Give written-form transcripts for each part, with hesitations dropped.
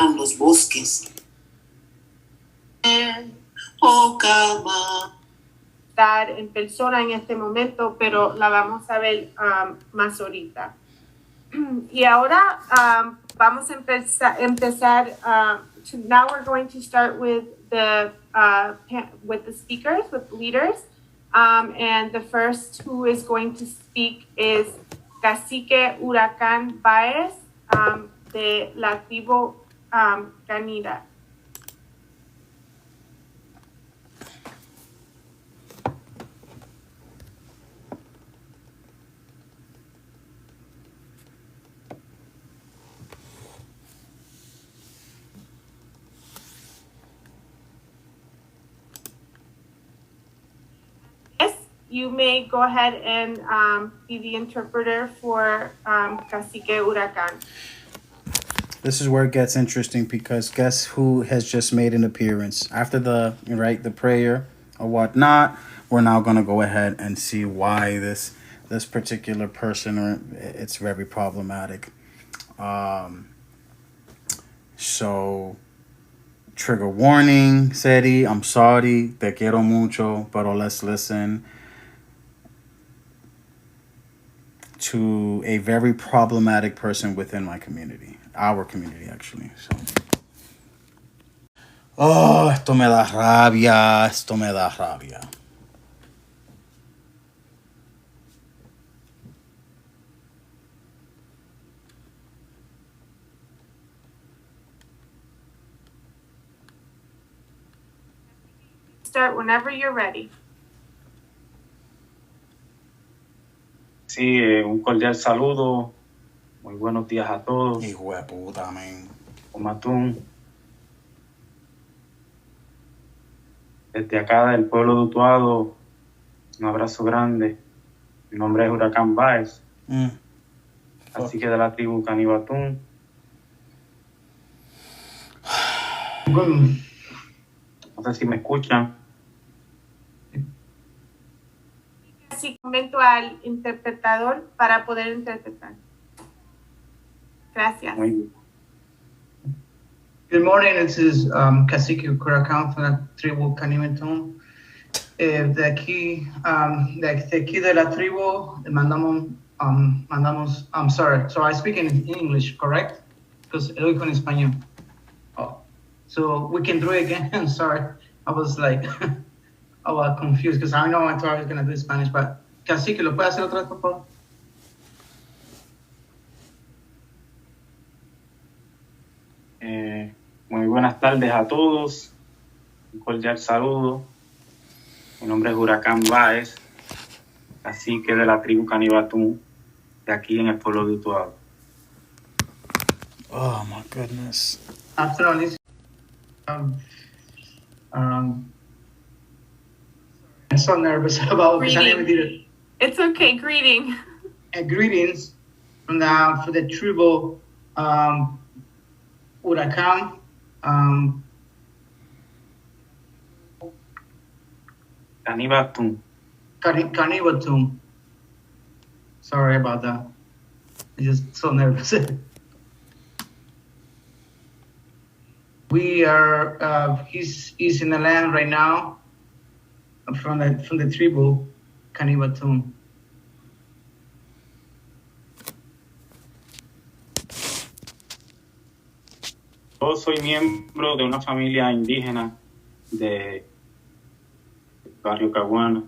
en los bosques. Oh, calma. Estar en persona en este momento, pero la vamos a ver más ahorita. Y ahora vamos a empezar now we're going to start with the speakers, with leaders. And the first who is going to speak is Cacique Huracán Baez de la tribu Canida. You may go ahead and be the interpreter for Cacique Huracán. This is where it gets interesting because guess who has just made an appearance after the prayer or whatnot. We're now going to go ahead and see why this particular person it's very problematic. So trigger warning, Seri, I'm sorry, te quiero mucho, pero let's listen to a very problematic person within my community, our community actually. So, esto me da rabia, Start whenever you're ready. Sí, un cordial saludo. Muy buenos días a todos. Hijo de puta, man. Comatún. Desde acá del pueblo de Utuado, un abrazo grande. Mi nombre es Huracán Baez. Así que de la tribu Canibatún. No sé si me escuchan. Así comento al interpretador para poder interpretar. Gracias. Muy bien. Good morning, this is Cacique Huracán from la tribu Canibatún. De aquí de la tribu mandamos, I'm sorry, so I speak in English, correct? Because lo digo en español. Oh, so we can do it again. I'm sorry, I was like, I was confused because I know I thought I was going to do Spanish, but Cacique, ¿lo puede hacer otra vez, por favor? Muy buenas tardes a todos. Un cordial saludo. Mi nombre es Huracán Baez, cacique de la tribu Canibatún, de aquí en el pueblo de Utuado. Oh my goodness. After all this, I'm so nervous about Greeting. It's okay. Greeting. Greetings from the tribu Huracán. Canibatún. Canibatún. Sorry about that. I'm just so nervous. We are. He's in the land right now. From the tribu Canibatún. Yo soy miembro de una familia indígena de barrio Caguana.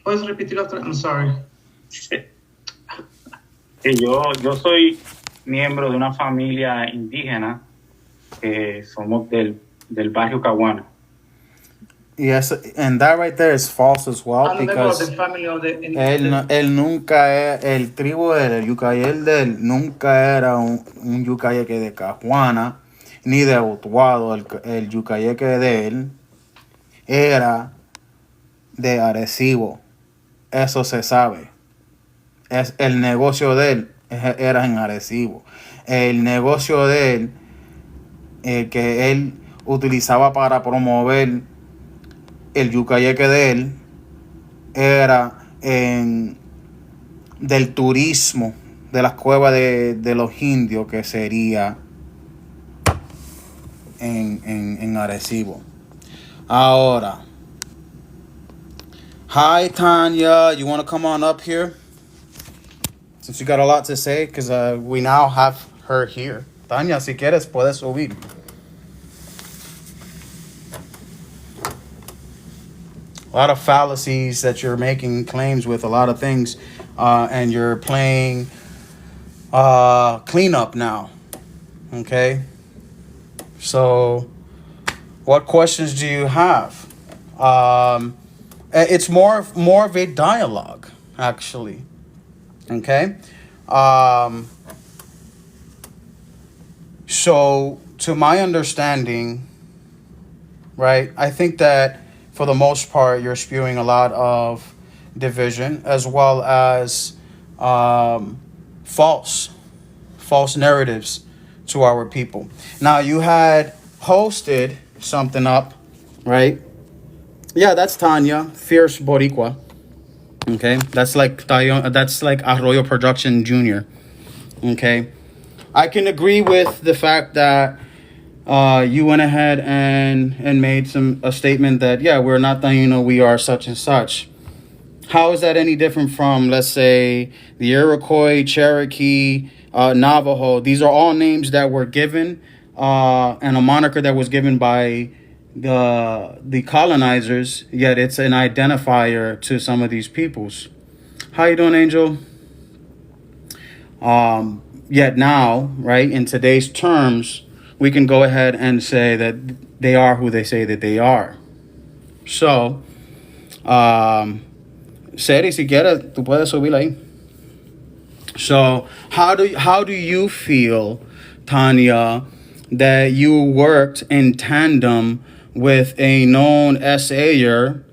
¿Puedes repetirlo otra vez? I'm sorry. Yo soy miembro de una familia indígena que somos del barrio Caguana. Yes, and that right there is false as well because él nunca el tribu del Yucayel de él nunca era un yucayeque de Cajuana ni de Utuado. El yucayeque de él era de Arecibo. Eso se sabe. Es el negocio de él era en Arecibo. El negocio de él que él utilizaba para promover el yucayeque de él era en del turismo de las cuevas de los indios que sería en Arecibo. Ahora, hi Tanya, you want to come on up here? Since you got a lot to say, because we now have her here. Tanya, si quieres, puedes subir. A lot of fallacies that you're making claims with, a lot of things, and you're playing cleanup now. Okay? So, what questions do you have? It's more of a dialogue, actually. Okay? So, to my understanding, right, I think that for the most part, you're spewing a lot of division as well as false narratives to our people. Now, you had posted something up, right? Yeah, that's Tanya, Fierce Boricua. Okay, that's like Arroyo Production Jr. Okay, I can agree with the fact that you went ahead and made a statement that, yeah, we're not Taino, we are such and such. How is that any different from, let's say, the Iroquois, Cherokee, Navajo? These are all names that were given and a moniker that was given by the colonizers, yet it's an identifier to some of these peoples. How you doing, Angel? Yet now, right, in today's terms, we can go ahead and say that they are who they say that they are. So, Seri, si quieres, tú puedes subir ahí. So, how do you feel, Tanya, that you worked in tandem with a known essayer,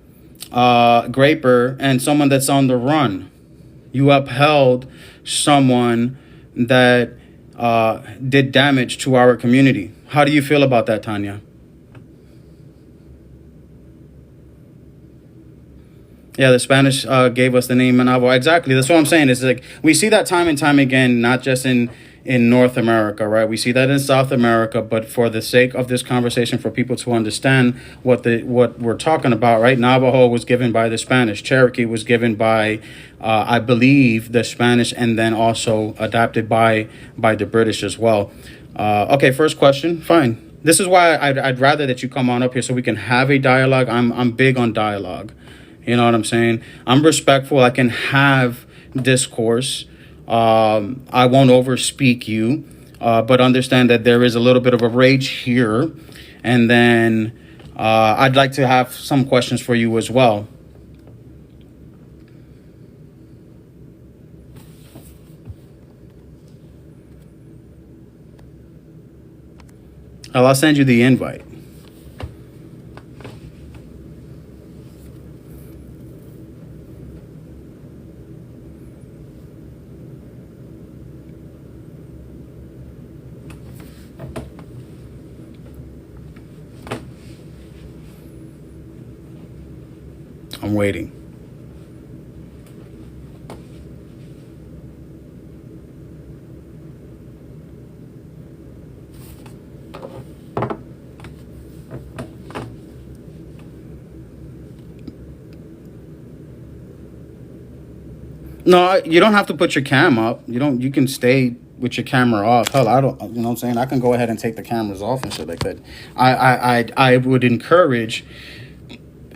graper, and someone that's on the run? You upheld someone that did damage to our community. How do you feel about that, Tanya? Yeah, the Spanish gave us the name Manabo. Exactly. That's what I'm saying. It's like we see that time and time again, not just in North America, right? We see that in South America, but for the sake of this conversation, for people to understand what we're talking about, right? Navajo was given by the Spanish. Cherokee was given by, I believe, the Spanish, and then also adapted by the British as well. Okay, first question. Fine. This is why I'd rather that you come on up here so we can have a dialogue. I'm big on dialogue. You know what I'm saying? I'm respectful. I can have discourse. I won't overspeak you, but understand that there is a little bit of a rage here. And then I'd like to have some questions for you as well. I'll send you the invite. I'm waiting. No, you don't have to put your cam up. You can stay with your camera off. Hell, I don't, you know what I'm saying? I can go ahead and take the cameras off and shit like that. I would encourage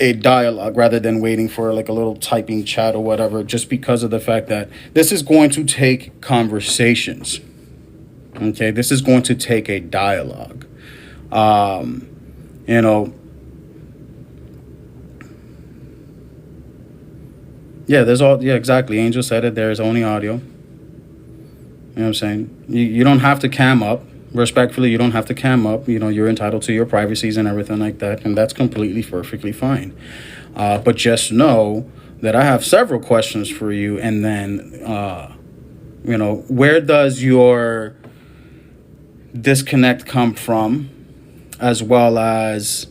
a dialogue rather than waiting for like a little typing chat or whatever, just because of the fact that this is going to take conversations. Okay, this is going to take a dialogue. You know, yeah, exactly. Angel said it. There's only audio. You know what I'm saying? You don't have to cam up. Respectfully, you don't have to cam up. You know, you're entitled to your privacies and everything like that, and that's completely, perfectly fine. But just know that I have several questions for you, and then, you know, where does your disconnect come from, as well as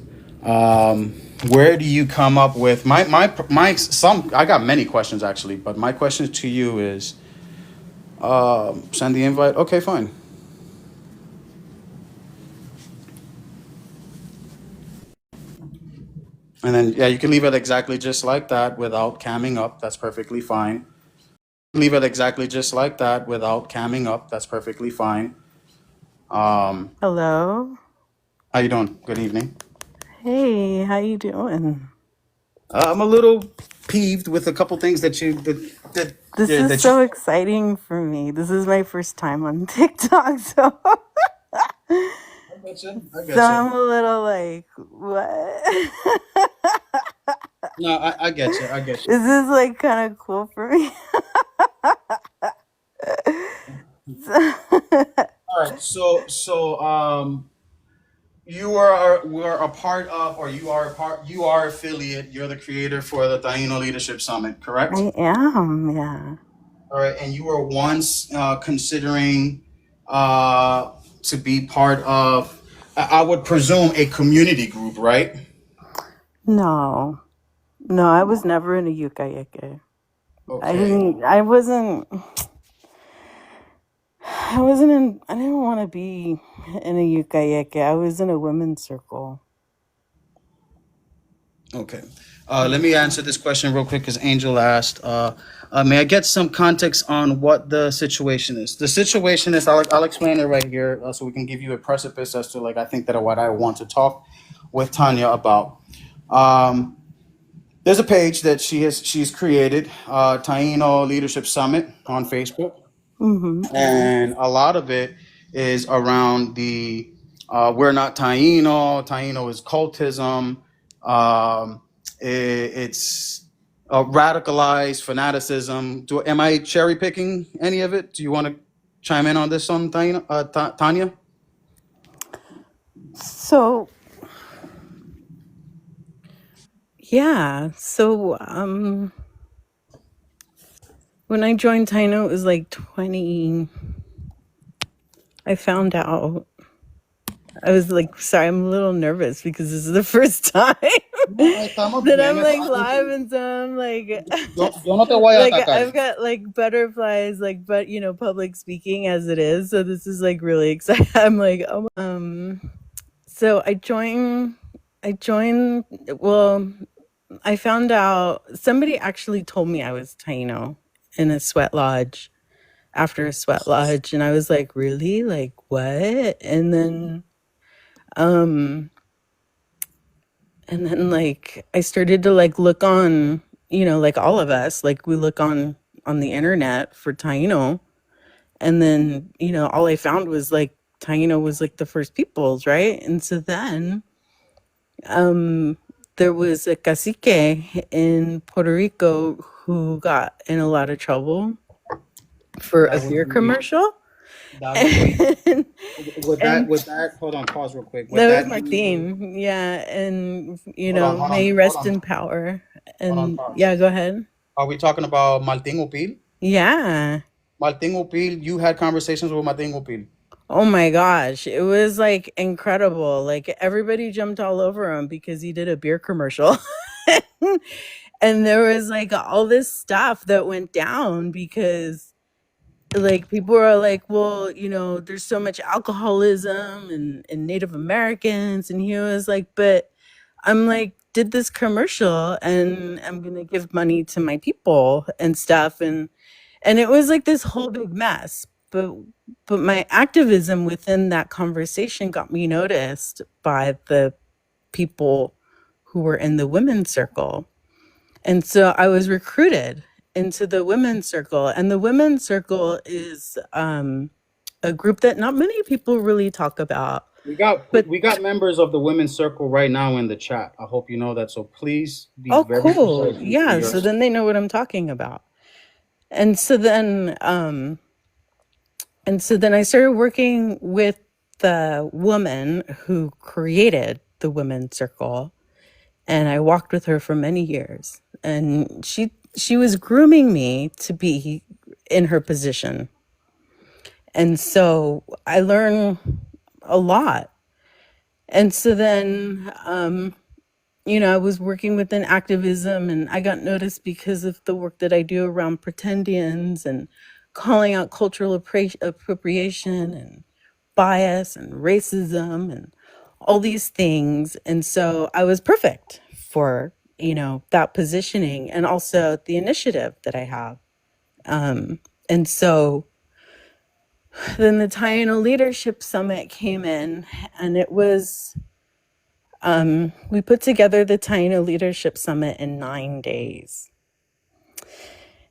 where do you come up with some? I got many questions actually, but my question to you is, send the invite. Okay, fine. And then yeah, you can leave it exactly just like that without camming up. That's perfectly fine. Leave it exactly just like that without camming up. That's perfectly fine. Hello. How you doing? Good evening. Hey, how you doing? I'm a little peeved with a couple things that you that This is that you. so exciting for me. This is my first time on TikTok, so I get you. I so get you. I'm a little like, what? No, I get you. I get you. This is like kind of cool for me. All right. You were a part of, or you are affiliate. You're the creator for the Taino Leadership Summit, correct? I am, yeah. All right, and you were once considering to be part of, I would presume, a community group, right? No, I was never in a yukayeke. Okay. I didn't want to be in a yukayeke. I was in a women's circle. Okay. Let me answer this question real quick because Angel asked. May I get some context on what the situation is? The situation is, I'll explain it right here so we can give you a precipice as to, like, I think that what I want to talk with Tanya about. There's a page that she's created, Taino Leadership Summit on Facebook. Mm-hmm. And a lot of it is around the we're not Taino. Taino is cultism. It's radicalized fanaticism. Am I cherry picking any of it? Do you want to chime in on this one, Tanya? So yeah, so when I joined Taino, it was like 20. I found out. I was like, sorry, I'm a little nervous because this is the first time that I'm like live, and so I'm like, Yo no te voy a like atacar. I've got like butterflies, like, but public speaking as it is. So this is like really exciting. I'm like, oh, so I joined. Well, I found out somebody actually told me I was Taino in a sweat lodge. After a sweat lodge, and I was like, really? Like, what? And then like I started to like look on, like all of us, like we look on the internet for Taino, and then all I found was like Taino was like the first peoples, right? And so then there was a cacique in Puerto Rico who got in a lot of trouble for a beer commercial. And Hold on, pause real quick. that was Martin, yeah, and may he rest in power. And yeah, go ahead. Are we talking about Martin Upil? Yeah. Martin Upil, you had conversations with Martin Upil. Oh my gosh, it was like incredible. Like everybody jumped all over him because he did a beer commercial. And there was like all this stuff that went down because like people are like, well, there's so much alcoholism and Native Americans, and he was like, but I'm like, did this commercial and I'm gonna give money to my people and stuff, and it was like this whole big mess. But my activism within that conversation got me noticed by the people who were in the women's circle. And so I was recruited into the women's circle, and the women's circle is a group that not many people really talk about. We got members of the women's circle right now in the chat. I hope you know that. So please be very cool. precise. Yeah, so then they know what I'm talking about. And so then I started working with the woman who created the women's circle, and I walked with her for many years, and she was grooming me to be in her position. And so I learned a lot. And so then I was working within activism, and I got noticed because of the work that I do around pretendians and calling out cultural appropriation and bias and racism and all these things. And so I was perfect for, that positioning and also the initiative that I have. And so then the Taino Leadership Summit came in, and it was, we put together the Taino Leadership Summit in 9 days.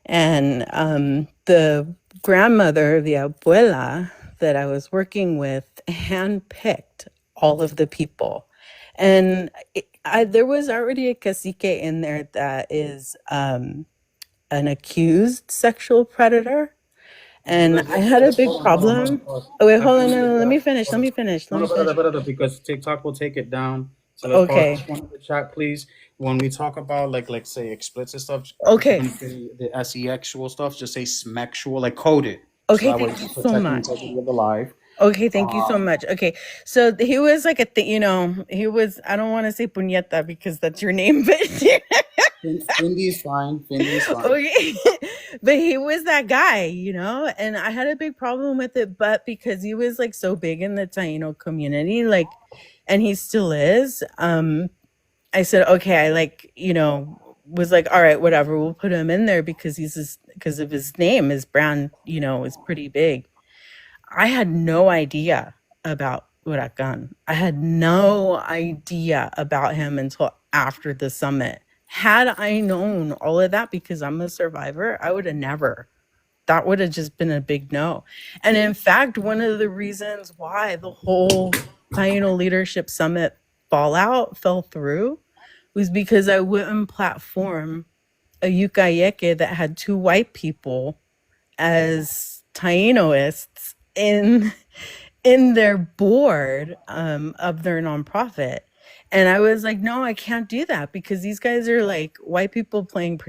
And the grandmother, the abuela that I was working with, handpicked all of the people. And there was already a cacique in there that is an accused sexual predator. And I had a big problem. Oh, wait, hold on. No, let me finish. Because TikTok will take it down. So let's Okay. pause this one in the chat, please. When we talk about like say explicit stuff, Okay. when you say the sexual stuff, just say smexual, like code it. Okay, So that way thank you you so protect the much. integrity of the live. Okay, thank you so much. Okay, so he was like he was, I don't want to say puñeta because that's your name, but Findy is fine. okay, but he was that guy, and I had a big problem with it, but because he was like so big in the Taino community, like, and he still is, I said, okay, I was like, all right, whatever, we'll put him in there because because of his name, his brand, is pretty big. I had no idea about Huracan. I had no idea about him until after the summit. Had I known all of that, because I'm a survivor, I would have never. That would have just been a big no. And in fact, one of the reasons why the whole Taino Leadership Summit fallout fell through was because I wouldn't platform a Yucayeke that had 2 white people as Tainoists in their board of their nonprofit. And I was like, no, I can't do that because these guys are like white people playing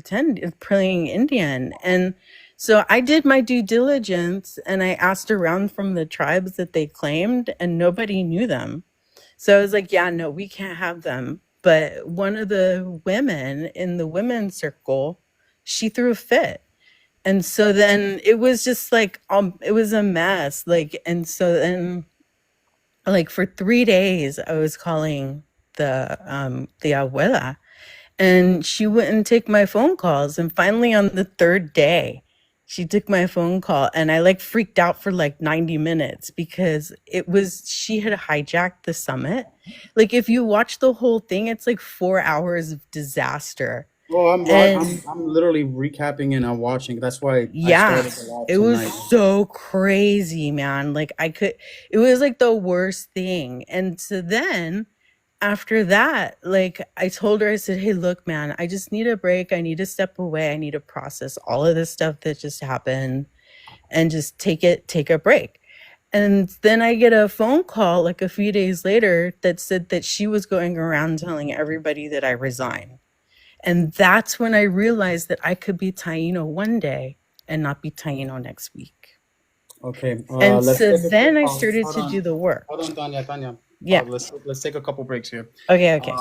Indian. And so I did my due diligence and I asked around from the tribes that they claimed, and nobody knew them. So I was like, yeah, no, we can't have them. But one of the women in the women's circle, she threw a fit. And so then it was just like, it was a mess. And so then, for 3 days, I was calling the abuela, and she wouldn't take my phone calls. And finally, on the 3rd day, she took my phone call, and I freaked out for 90 minutes because she had hijacked the summit. If you watch the whole thing, it's 4 hours of disaster. Oh, I'm literally recapping and I'm watching. That's why Yeah, I started the live it was tonight. so crazy, man. It was the worst thing. And so then after that, I told her, I said, hey, look, man, I just need a break. I need to step away. I need to process all of this stuff that just happened and just take a break. And then I get a phone call a few days later that said that she was going around telling everybody that I resigned. And that's when I realized that I could be Taino one day and not be Taino next week. Okay. And so then I started to do the work. Hold on, Tanya. Yeah. Let's take a couple breaks here. Okay.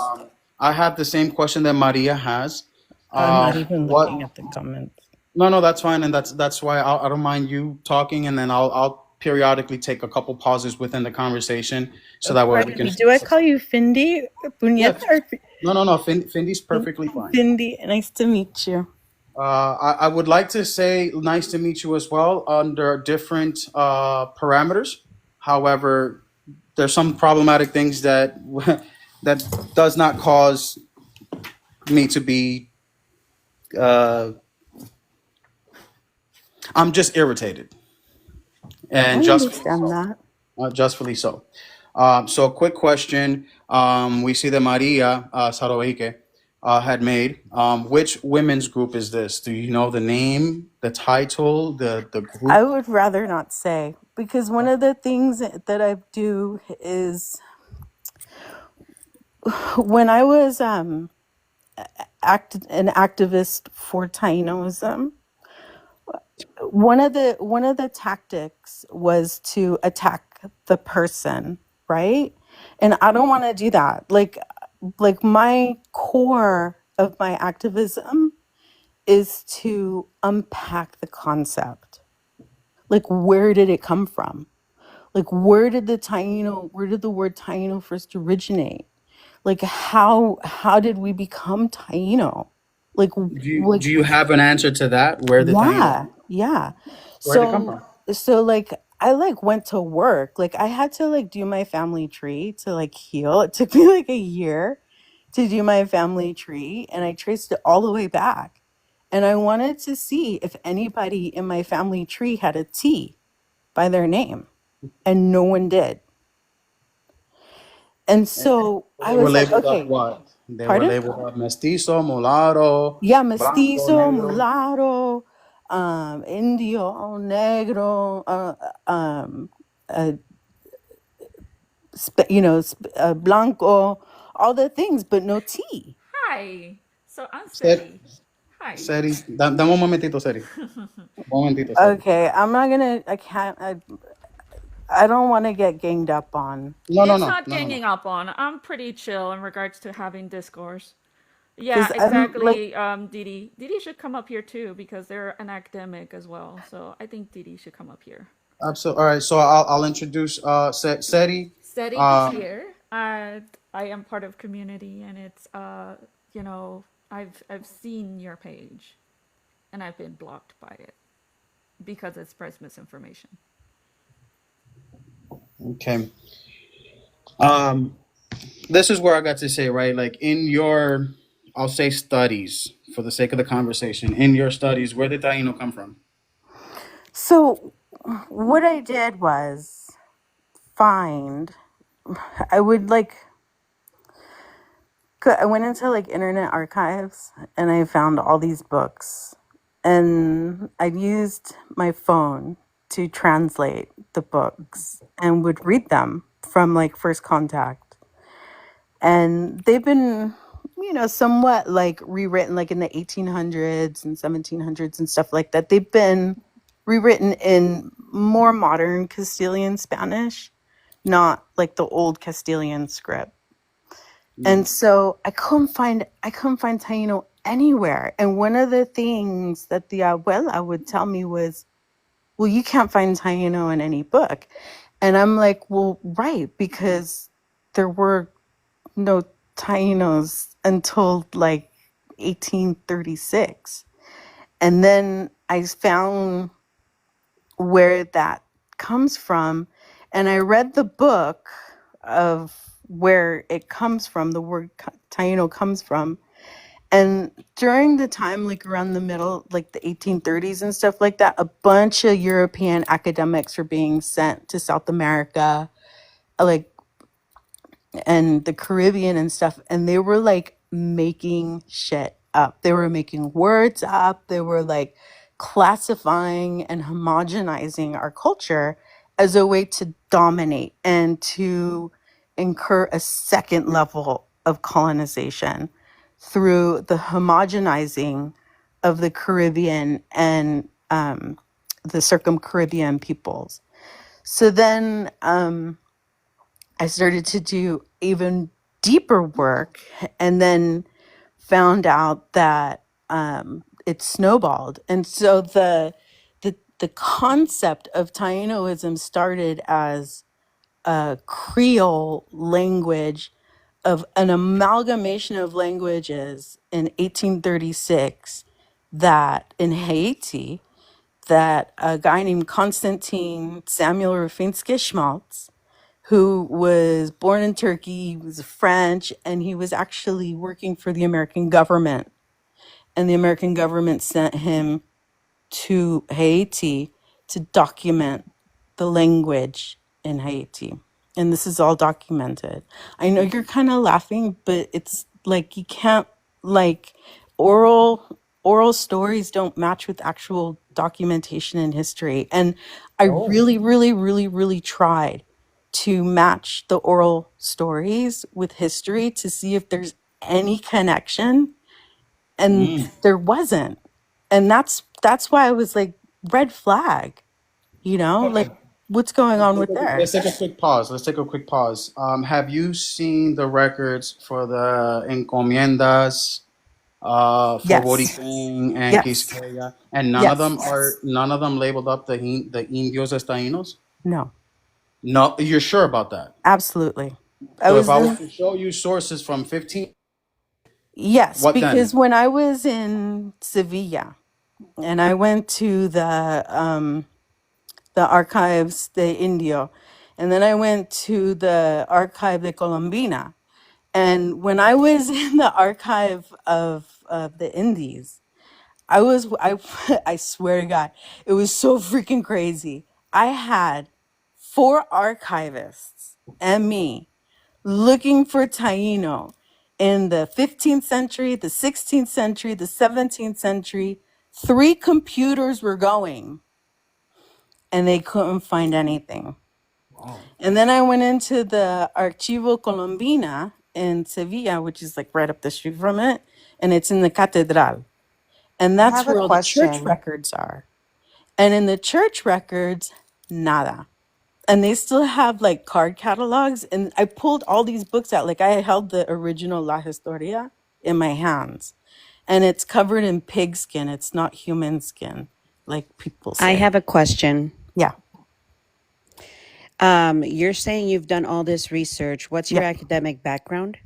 I have the same question that Maria has. I'm not even looking at the comments. No, that's fine, and that's why I don't mind you talking, and then I'll periodically take a couple pauses within the conversation, so that way we can. Do I call you Findy? Yes. No. Findy's perfectly fine. Findy, nice to meet you. I would like to say nice to meet you as well under different parameters. However, there's some problematic things that does not cause me to be. I'm just irritated, and I understand that. Justly so. So, quick question. We see that Maria Saroike had made. Which women's group is this? Do you know the name, the title, the group? I would rather not say, because one of the things that I do is when I was an activist for Tainoism, one of the tactics was to attack the person, right? And I don't want to do that. like my core of my activism is to unpack the concept. Like, where did it come from? Like, where did the word Taino first originate? Like, how did we become Taino? Like, Do you have an answer to that? Where the Taino? yeah. Where did it come from? So like I like went to work. Like I had to like do my family tree to like heal. It took me like a year to do my family tree, and I traced it all the way back. And I wanted to see if anybody in my family tree had a T by their name, and no one did. And so I They were was like, labeled okay, what? They were pardon? labeled mestizo, mulatto, Yeah, blanco, mestizo, negro. mulatto, indio, negro, uh, blanco, all the things, but no T. Hi. So I'm Seri. Hi. Seri, dame un momentito, Seri. Un momentito, Seri. Okay, I don't want to get ganged up on. It's not ganging up on. I'm pretty chill in regards to having discourse. Yeah, exactly. Didi. Didi should come up here too because they're an academic as well. So I think Didi should come up here. Absolutely. All right, so I'll introduce Seri. Seri is here. I am part of community, and it's I've seen your page, and I've been blocked by it because it spreads misinformation. Okay. This is where I got to say, right? Like in your, I'll say studies for the sake of the conversation. In your studies, where did Taino come from? So what I did was I went into like Internet Archives and I found all these books, and I used my phone to translate the books and would read them from like first contact. And they've been, somewhat like rewritten like in the 1800s and 1700s and stuff like that. They've been rewritten in more modern Castilian Spanish, not like the old Castilian script. And so I couldn't find Taino anywhere. And one of the things that the abuela would tell me was, well, you can't find Taino in any book. And I'm like, well, right, because there were no Tainos until like 1836. And then I found where that comes from, and I read the book of where it comes from, the word Taino comes from. And during the time, like around the middle, like the 1830s and stuff like that, a bunch of European academics were being sent to South America, like, and the Caribbean and stuff. And they were like making shit up. They were making words up. They were like classifying and homogenizing our culture as a way to dominate and to incur a second level of colonization through the homogenizing of the Caribbean and the circum-Caribbean peoples. So then I started to do even deeper work, and then found out that it snowballed. And so the concept of Tainoism started as a Creole language of an amalgamation of languages in 1836 that in Haiti, that a guy named Constantine Samuel Rufinski Schmaltz, who was born in Turkey, he was French, and he was actually working for the American government. And the American government sent him to Haiti to document the language in Haiti. And this is all documented. I know you're kind of laughing, but it's like you can't, like, oral stories don't match with actual documentation in history. And I really, really, really, really tried to match the oral stories with history to see if there's any connection, and there wasn't. And that's why I was like, red flag, like What's going on with Let's there? take a quick pause. Let's take a quick pause. Have you seen the records for the encomiendas, for Yes. Boriquín and Yes. Quisqueya, and Yes. none of them labeled up the indios as Tainos? No. No, you're sure about that? Absolutely. I So if was I was in. to show you sources from 15, Yes, what because then? when I was in Sevilla and I went to the archives de Indio, and then I went to the archive de Colombina. And when I was in the archive of the Indies, I I swear to God, it was so freaking crazy. I had four archivists and me looking for Taino in the 15th century, the 16th century, the 17th century. Three computers were going and they couldn't find anything. And then I went into the Archivo Colombina in Sevilla, which is like right up the street from it, and it's in the Catedral. And I that's have a where all the church question. records are. And in the church records, nada. And they still have like card catalogs. And I pulled all these books out. Like I held the original La Historia in my hands. And it's covered in pig skin. It's not human skin, like people I say. have a question. Yeah. You're saying you've done all this research. What's your Yeah. academic background?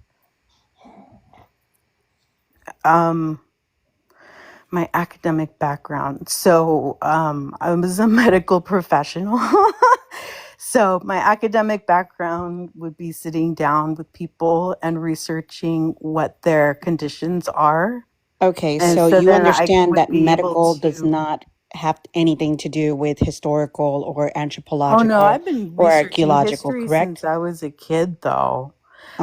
My academic background. So I was a medical professional. So my academic background would be sitting down with people and researching what their conditions are. Okay, And so so you then I understand would that be able medical does to. not have anything to do with historical or Oh no, anthropological I've been or researching archaeological, history correct? since I was a kid, though.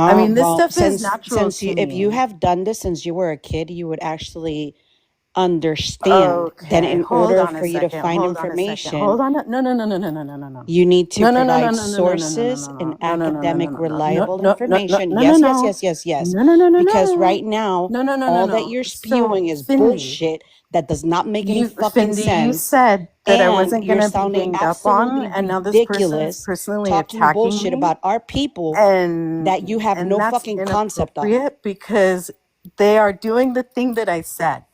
I mean, this Well, stuff is natural since to if you me. have done this since you were a kid, you would actually understand that Okay, in hold order on a for you to second. find Hold on a second. information, Hold on. No, no, no, no, no, no, no, no, no. you need to No, no, no, no, provide no, no, no, no, no, no, sources and no, no, no, no, no, academic, no, no, reliable no, no, no, information. no, no, Yes, yes, no, yes, yes, yes. no, no, no, no, Because no, right now, no, no, no, no, all that no. you're So, spewing is Cindy, bullshit that does not make any fucking Cindy, you sense. said that I And wasn't you're gonna be sounding ganged up on, absolutely and now this person is ridiculous personally talking attacking bullshit me, about our people that you have no and that's fucking concept of. inappropriate because they are doing the thing that I said.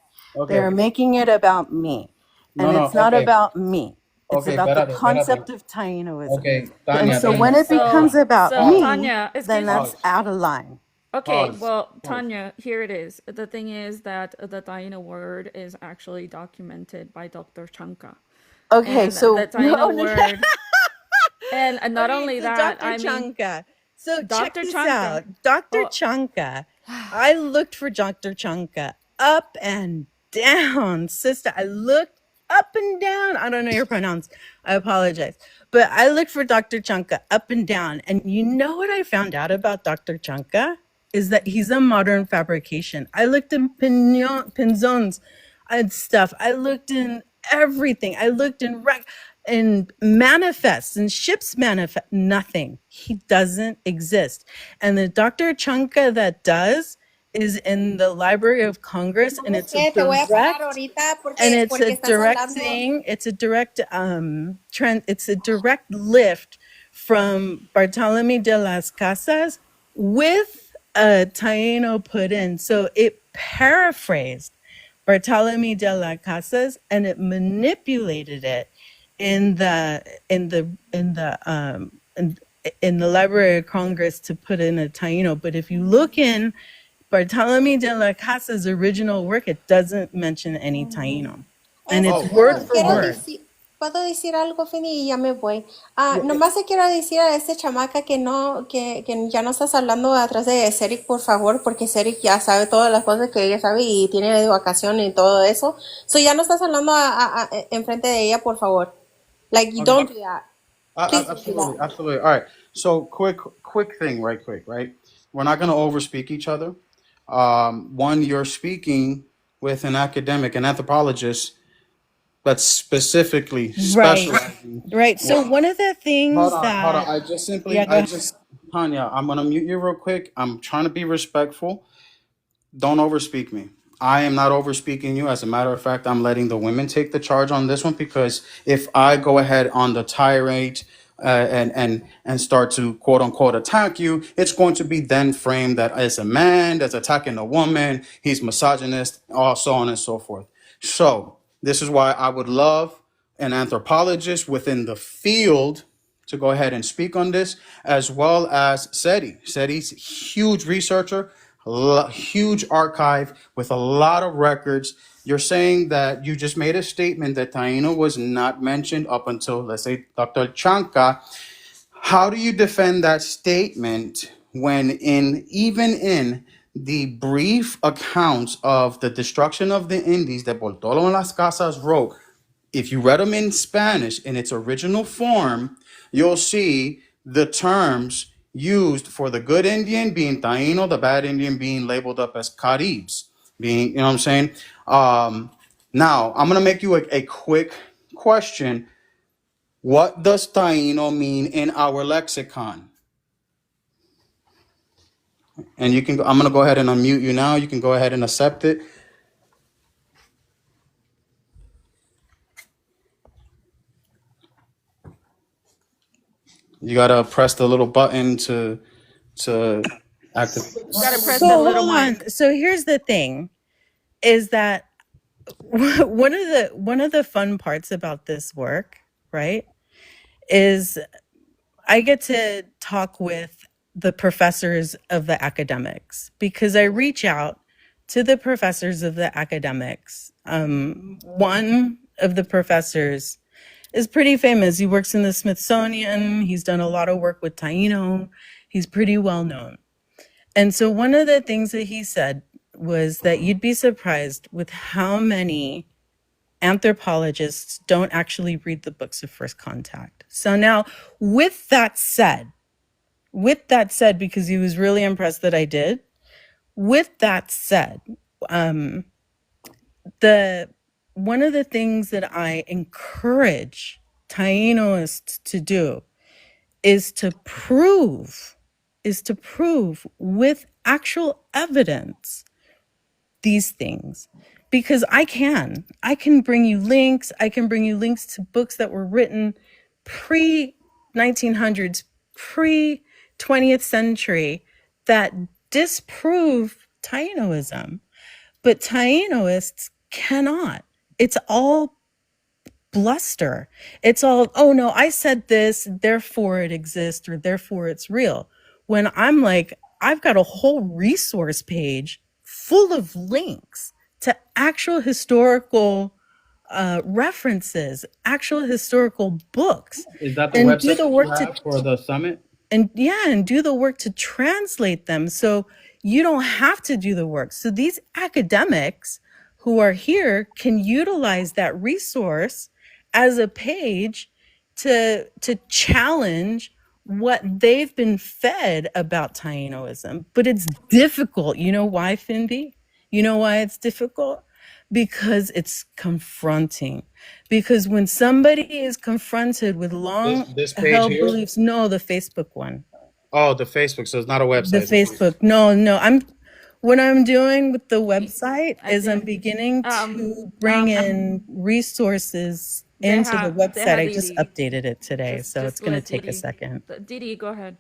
They Okay. are making it about me, and No, it's not okay. about me. It's Okay, about the espérate, espérate. concept of Tainoism. Okay, And Tanya, so Okay, when Tanya. it becomes about so me, Tanya, then excuse that's me. out of line. Okay, Pause. well, Pause. Tanya, here it is. The thing is that the Taino word is actually documented by Dr. Chanka. Okay, And so the Taino word, and not okay, only so that, Dr. I mean, Chanka. So check Dr. this Chanka. out. Dr. Oh, Chanka. I looked for Dr. Chanka up and down, sister. I looked up and down. I don't know your pronouns. I apologize. But I looked for Dr. Chanka up and down. And you know what I found out about Dr. Chanka? Is that he's a modern fabrication. I looked in pinzones and stuff. I looked in everything. I looked in manifests and ships manifest. Nothing. He doesn't exist. And the Dr. Chanka that does is in the Library of Congress, and it's a Te voy a parar direct ahorita and porque, it's porque a estás direct hablando. thing. It's a direct it's a direct lift from Bartolome de las Casas with a Taino put in. So it paraphrased Bartolome de las Casas and it manipulated it in the in the Library of Congress to put in a Taino. But if you look in Bartolome de las Casas' original work, it doesn't mention any Taino. And it's word for word. Puedo decir algo, Fini, y ya me voy. Nomás te quiero decir a ese chamaca que no, que ya no estás hablando atrás de Ceric, por favor, porque Ceric ya sabe todas las cosas que ella sabe y tiene de vacación y todo eso. So ya no estás hablando enfrente de ella, por favor. Like, you don't do that. Please don't do Absolutely, that. absolutely. All right. So quick thing, right quick, right? We're not going to overspeak each other. One, you're speaking with an academic, an anthropologist that's specifically specializing. Right. So one of the things Hold on. that Tanya, I'm going to mute you real quick. I'm trying to be respectful. Don't overspeak me. I am not overspeaking you. As a matter of fact, I'm letting the women take the charge on this one because if I go ahead on the tirade and start to quote unquote attack you, it's going to be then framed that as a man that's attacking a woman, he's misogynist, all so on and so forth. So this is why I would love an anthropologist within the field to go ahead and speak on this, as well as Seti. Seti's huge researcher, huge archive with a lot of records. You're saying that you just made a statement that Taino was not mentioned up until, let's say, Dr. Chanca. How do you defend that statement when even in the brief accounts of the destruction of the Indies that Bartolo en las Casas wrote, if you read them in Spanish in its original form, you'll see the terms used for the good Indian being Taino, the bad Indian being labeled up as Caribs, being, you know what I'm saying? Now, I'm going to make you a quick question. What does Taino mean in our lexicon? And you can, I'm going to go ahead and unmute you now. You can go ahead and accept it. You gotta press the little button to activate. Gotta press So that little hold on. mic. So here's the thing, is that one of the fun parts about this work, right, is I get to talk with the professors of the academics, because I reach out to the professors of the academics. One of the professors is pretty famous. He works in the Smithsonian. He's done a lot of work with Taino. He's pretty well known. And so one of the things that he said was that you'd be surprised with how many anthropologists don't actually read the books of first contact. So now, with that said, because he was really impressed that I did, with that said, one of the things that I encourage Tainoists to do is to prove with actual evidence these things. Because I can bring you links. I can bring you links to books that were written pre-1900s, pre-20th century, that disprove Tainoism. But Tainoists cannot. It's all bluster. It's all, oh no, I said this, therefore it exists, or therefore it's real. When I'm like, I've got a whole resource page full of links to actual historical references, actual historical books. Is that the and website do the work to for the summit? And do the work to translate them, so you don't have to do the work. So these academics who are here can utilize that resource as a page to challenge what they've been fed about Tainoism. But it's difficult. You know why, Findy? You know why it's difficult? Because it's confronting. Because when somebody is confronted with long This page held here? beliefs, no, the Facebook one. Oh, the Facebook. So it's not a website. The Facebook. No. What I'm doing with the website is I'm beginning to bring in resources into the website. I just updated it today, so it's going to take a second. Didi, go ahead.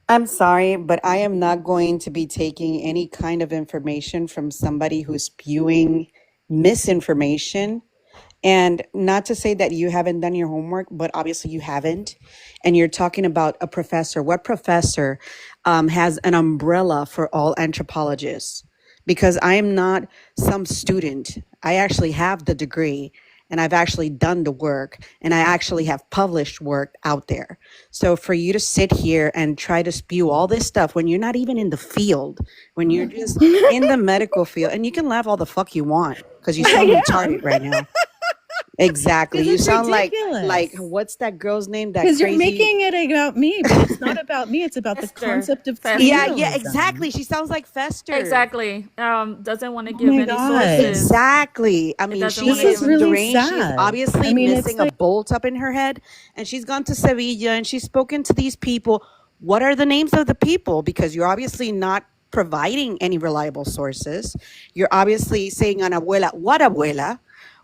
I'm sorry, but I am not going to be taking any kind of information from somebody who's spewing misinformation. And not to say that you haven't done your homework, but obviously you haven't. And you're talking about a professor. What professor has an umbrella for all anthropologists? Because I am not some student. I actually have the degree, and I've actually done the work, and I actually have published work out there. So for you to sit here and try to spew all this stuff when you're not even in the field, when you're just in the medical field, and you can laugh all the fuck you want because you sound retarded right now. Exactly. You sound ridiculous. like what's that girl's name? That Because crazy. you're making it about me, but it's not about me. It's about the concept of Tainoism. Yeah, exactly. She sounds like Fester. Exactly. Doesn't want to give any sources. Exactly. I mean, she is really deranged. sad. She's obviously missing a bolt up in her head, and she's gone to Sevilla and she's spoken to these people. What are the names of the people? Because you're obviously not providing any reliable sources. You're obviously saying an abuela. What abuela?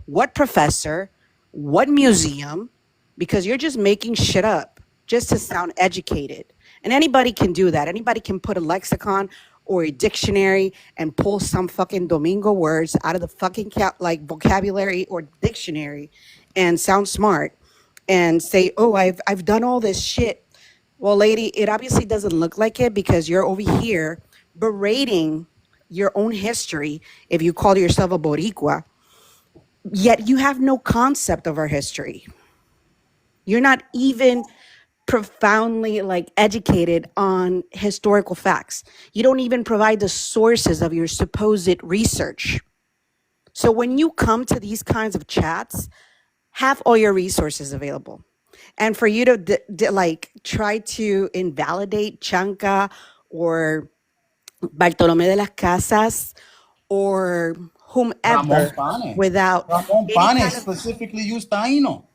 What professor? What museum? because you're just making shit up just to sound educated. And anybody can do that. Anybody can put a lexicon or a dictionary and pull some fucking Domingo words out of the fucking vocabulary or dictionary and sound smart and say, "Oh, I've done all this shit." Well, lady, it obviously doesn't look like it because you're over here berating your own history if you call yourself a Boricua, yet you have no concept of our history. You're not even profoundly educated on historical facts. You don't even provide the sources of your supposed research. So when you come to these kinds of chats, have all your resources available. And for you to try to invalidate Chanca or Bartolomé de las Casas or whomever without Ramon any Pane kind of specifically used Taino.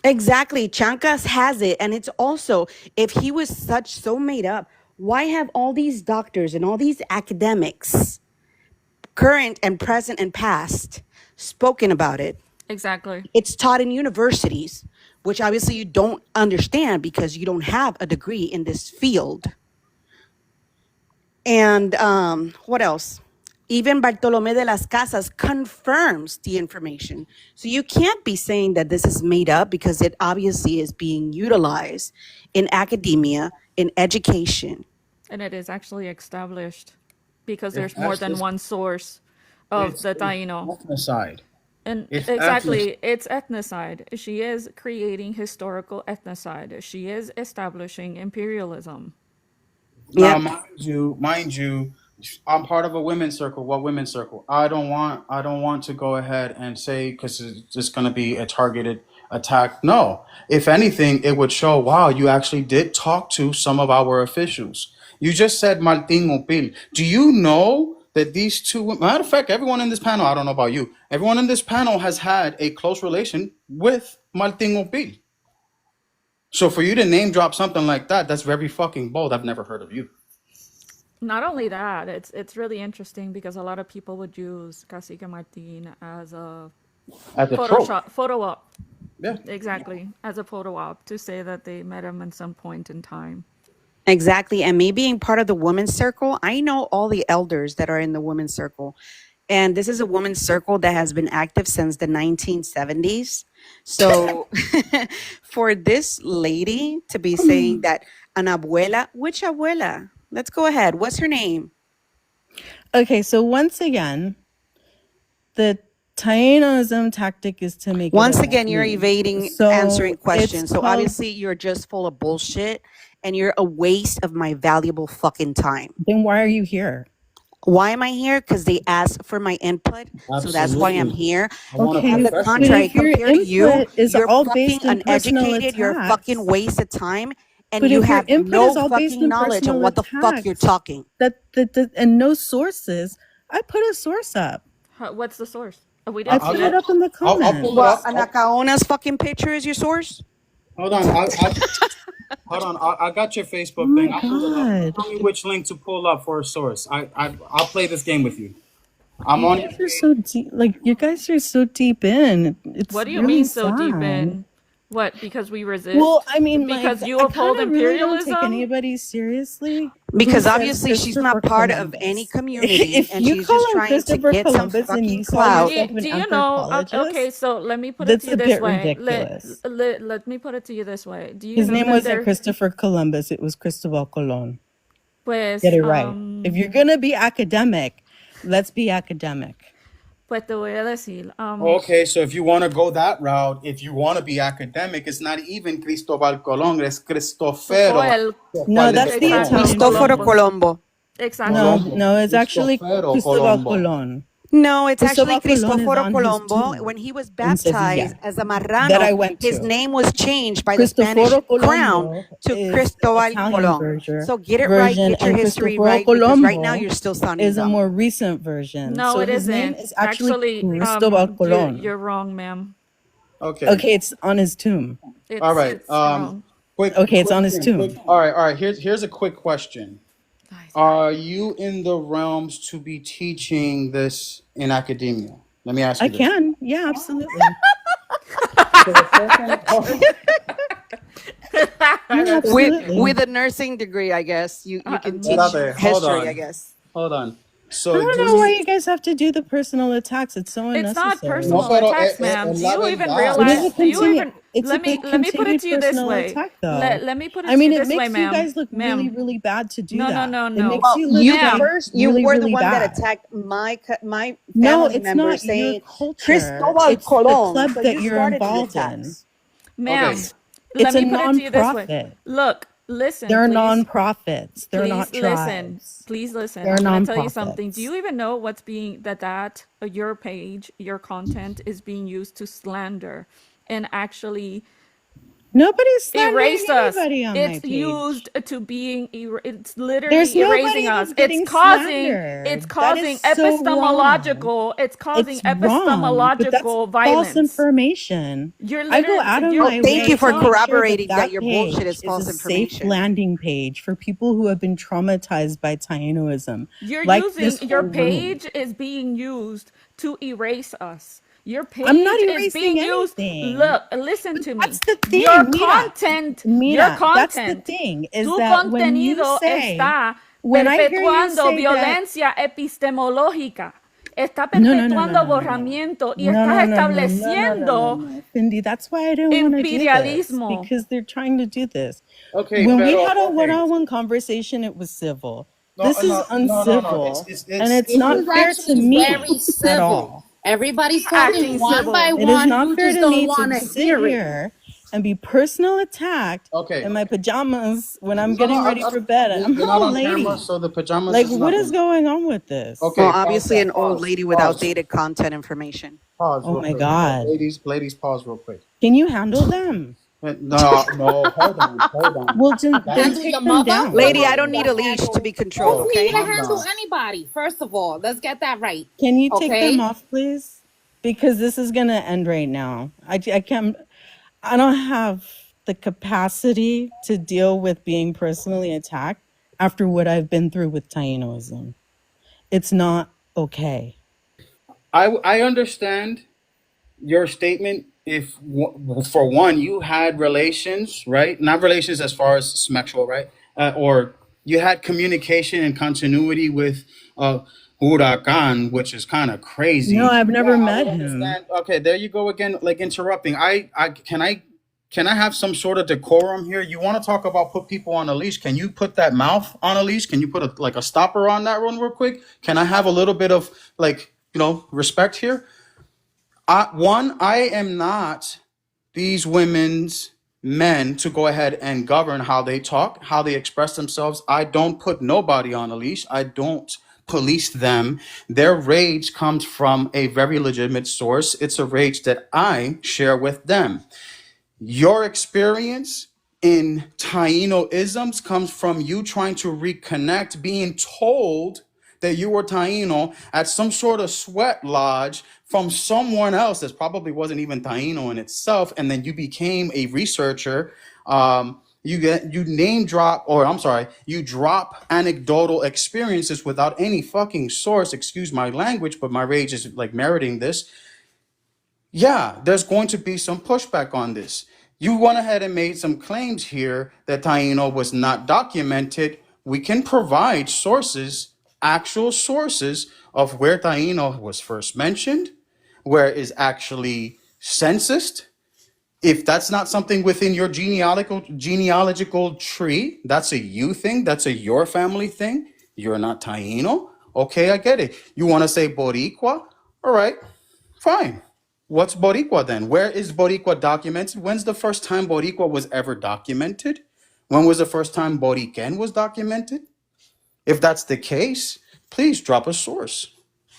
exactly. Chancas has it. And it's also, if he was so made up, why have all these doctors and all these academics, current and present and past, spoken about it? Exactly. It's taught in universities, which obviously you don't understand because you don't have a degree in this field. And what else? Even Bartolomé de las Casas confirms the information. So you can't be saying that this is made up because it obviously is being utilized in academia, in education. And it is actually established because there's more than one source of the Taino. Ethnocide. And exactly, it's ethnocide. She is creating historical ethnocide. She is establishing imperialism. Now, Yeah. mind you, I'm part of a women's circle. What women's circle? I don't want to go ahead and say because it's just going to be a targeted attack. No, if anything, it would show. Wow, you actually did talk to some of our officials. You just said Martin Opil. Do you know that these two? Matter of fact, everyone in this panel. I don't know about you. Everyone in this panel has had a close relation with Martin Opil. So for you to name drop something like that, that's very fucking bold. I've never heard of you. Not only that, it's really interesting because a lot of people would use Cacique Martin as a photo op. Yeah. Exactly, as a photo op to say that they met him at some point in time. Exactly. And me being part of the women's circle, I know all the elders that are in the women's circle. And this is a women's circle that has been active since the 1970s. So for this lady to be saying that an abuela, which abuela? Let's go ahead. What's her name? Okay, so once again, the Tainoism tactic is to make Once it again, you're me. evading So answering questions. it's So called- obviously you're just full of bullshit and you're a waste of my valuable fucking time. Then why are you here? Why am I here? Because they asked for my input. So that's why I'm here. Okay, On the but contrary, if your compared to you, input is you're all fucking based in personal uneducated. You're a attacks. fucking waste of time. And But you if your have input no is all based fucking in knowledge on personal what the fuck you're attacks, talking. that and no sources, I put a source up. What's the source? We I didn't put see it it. up in the comments. I'll pull it What, up. Anacaona's fucking picture is your source? Hold on. Hold on. I got your Facebook Oh thing. my I'll pull it up. God. Tell me which link to pull up for a source. I'll play this game with you. I'm You on. guys are so deep. Like you guys are so deep in. It's What do you really mean so sad. deep in? What? Because we resist? Well, I mean, because like, you I uphold kinda really don't imperialism. take anybody seriously. Because who says obviously she's Christopher not part Columbus. of any community If and you she's call just him trying to Christopher get some Columbus and fucking you call clout. yourself an Do you know? anthropologist, Okay, so let me put it that's to you a this bit way. ridiculous. Let me put it to you this way. Do you His know name that wasn't there? Christopher Columbus; it was Cristobal Colon. Pues, Get it right. If you're gonna be academic, let's be academic. Pues te voy a decir. Okay, so if you want to go that route, if you want to be academic, it's not even Cristobal Colón, it's Cristofero. No, that's the Exacto. Italian Cristoforo version. Colombo. Exactly. No, it's actually Cristofero Cristobal Colombo. Colon. No, it's actually Cristobal Colon is Cristoforo on his Colombo. tomb When he was in baptized Sevilla as a that I marrano, went his to. name was changed by the Spanish Cristoforo crown Colombo to is the Cristobal Italian Colón. So get it right, version, get your and history Cristoforo right, because right now Colombo you're still sounding is a dumb. more recent version. No, so it his name isn't. is actually Cristobal Colon. You're wrong, ma'am. Okay, it's on his tomb. all right. It's wrong. It's on his tomb. All right. Here's a quick question. Are you in the realms to be teaching this in academia? Let me ask you I this. can. Yeah, absolutely. So the first thing, with a nursing degree, I guess you can teach hold history. on, I guess. hold on. I So don't know why you guys have to do the personal attacks. It's so It's not unnecessary. no, personal pero attacks, ma'am. Do la you even verdad. It is realize? a Do you even? it's Let a me put it continued to you this personal way. attack, though. Let me put it I to mean, you it this way, makes you ma'am. guys look really, Ma'am. really bad to do No, that. no, It no, makes no. you look You Ma'am. first, you really, were the really one that bad. attacked my No, family it's member, not your saying culture. Cristobal It's the Colon. club So that you you're started the involved in. attacks. Ma'am, Okay. It's let a me put it to you this way. non-profit. Look, listen, They're please. non-profits. They're not Please listen. tribes. Please listen. They're I'm going to tell you something. Do non-profits. you even know what's being that your page, your content is being used to slander and actually Nobody's slandering erase us? anybody on my It's page. used to being it's literally There's nobody erasing us. who's getting It's slandered. That is so epistemological. It's causing It's wrong, but that's epistemological false violence. information. You're I go out of you're my Thank way you for to make sure corroborating that that your bullshit page is false a safe information. landing page for people who have been traumatized by Tainoism. You're Like using this your whole room. page is being used to erase us. Your page I'm not is erasing being used. anything. Look, listen to me. That's the thing, Your mira. content, Mira, your that's the content, thing, is tu that when you contenido say, está when I hear you perpetuando say that, violencia epistemológica. Está no, perpetuando borramiento y no, estás no, estableciendo Cindy, that's why I didn't want to do this, imperialismo. because they're trying to do this. Okay, When we pero, had a okay. one-on-one conversation, it was civil. No, This is no, uncivil, It's and it's This not is fair to actually me very at civil. all. Everybody's Acting talking one civil. by It is one. not You fair just to don't me want to to sit hear it. here and be personal attacked Okay. in my pajamas when I'm getting ready for bed. I'm You're an not old on lady. camera, so the pajamas Like, is what is nothing. going on with this? Okay, Well, obviously pause an that. old Pause, lady pause. with outdated content information. Pause Oh real my quick. God. Ladies, pause real quick. Can you handle them? No, hold on. Well, then Handle take your them mother? down. Lady, I don't need a leash to be controlled, Who's he okay? to handle anybody? First of all, let's get that right. Can you take Okay? them off, please? Because this is gonna end right now. I can't. I don't have the capacity to deal with being personally attacked after what I've been through with Tainoism. It's not okay. I understand your statement. If for one you had relations, right? Not relations as far as sexual, right? Or you had communication and continuity with Huracan, which is kind of crazy. No, I've never I met would him. understand. Okay, there you go again, like interrupting. Can I have some sort of decorum here? You want to talk about put people on a leash? Can you put that mouth on a leash? Can you put a stopper on that one real quick? Can I have a little bit of respect here? I am not these women's men to go ahead and govern how they talk, how they express themselves. I don't put nobody on a leash. I don't police them. Their rage comes from a very legitimate source. It's a rage that I share with them. Your experience in Taino-isms comes from you trying to reconnect, being told that you were Taino at some sort of sweat lodge from someone else that probably wasn't even Taino in itself, and then you became a researcher. You drop anecdotal experiences without any fucking source. Excuse my language, but my rage is like meriting this. Yeah, there's going to be some pushback on this. You went ahead and made some claims here that Taino was not documented. We can provide sources, actual sources of where Taino was first mentioned, where it is actually censused. If that's not something within your genealogical tree, that's a you thing, that's a your family thing. You're not Taino. Okay, I get it. You want to say Boricua? All right, fine. What's Boricua then? Where is Boricua documented? When's the first time Boricua was ever documented? When was the first time Boriquen was documented? If that's the case, please drop a source.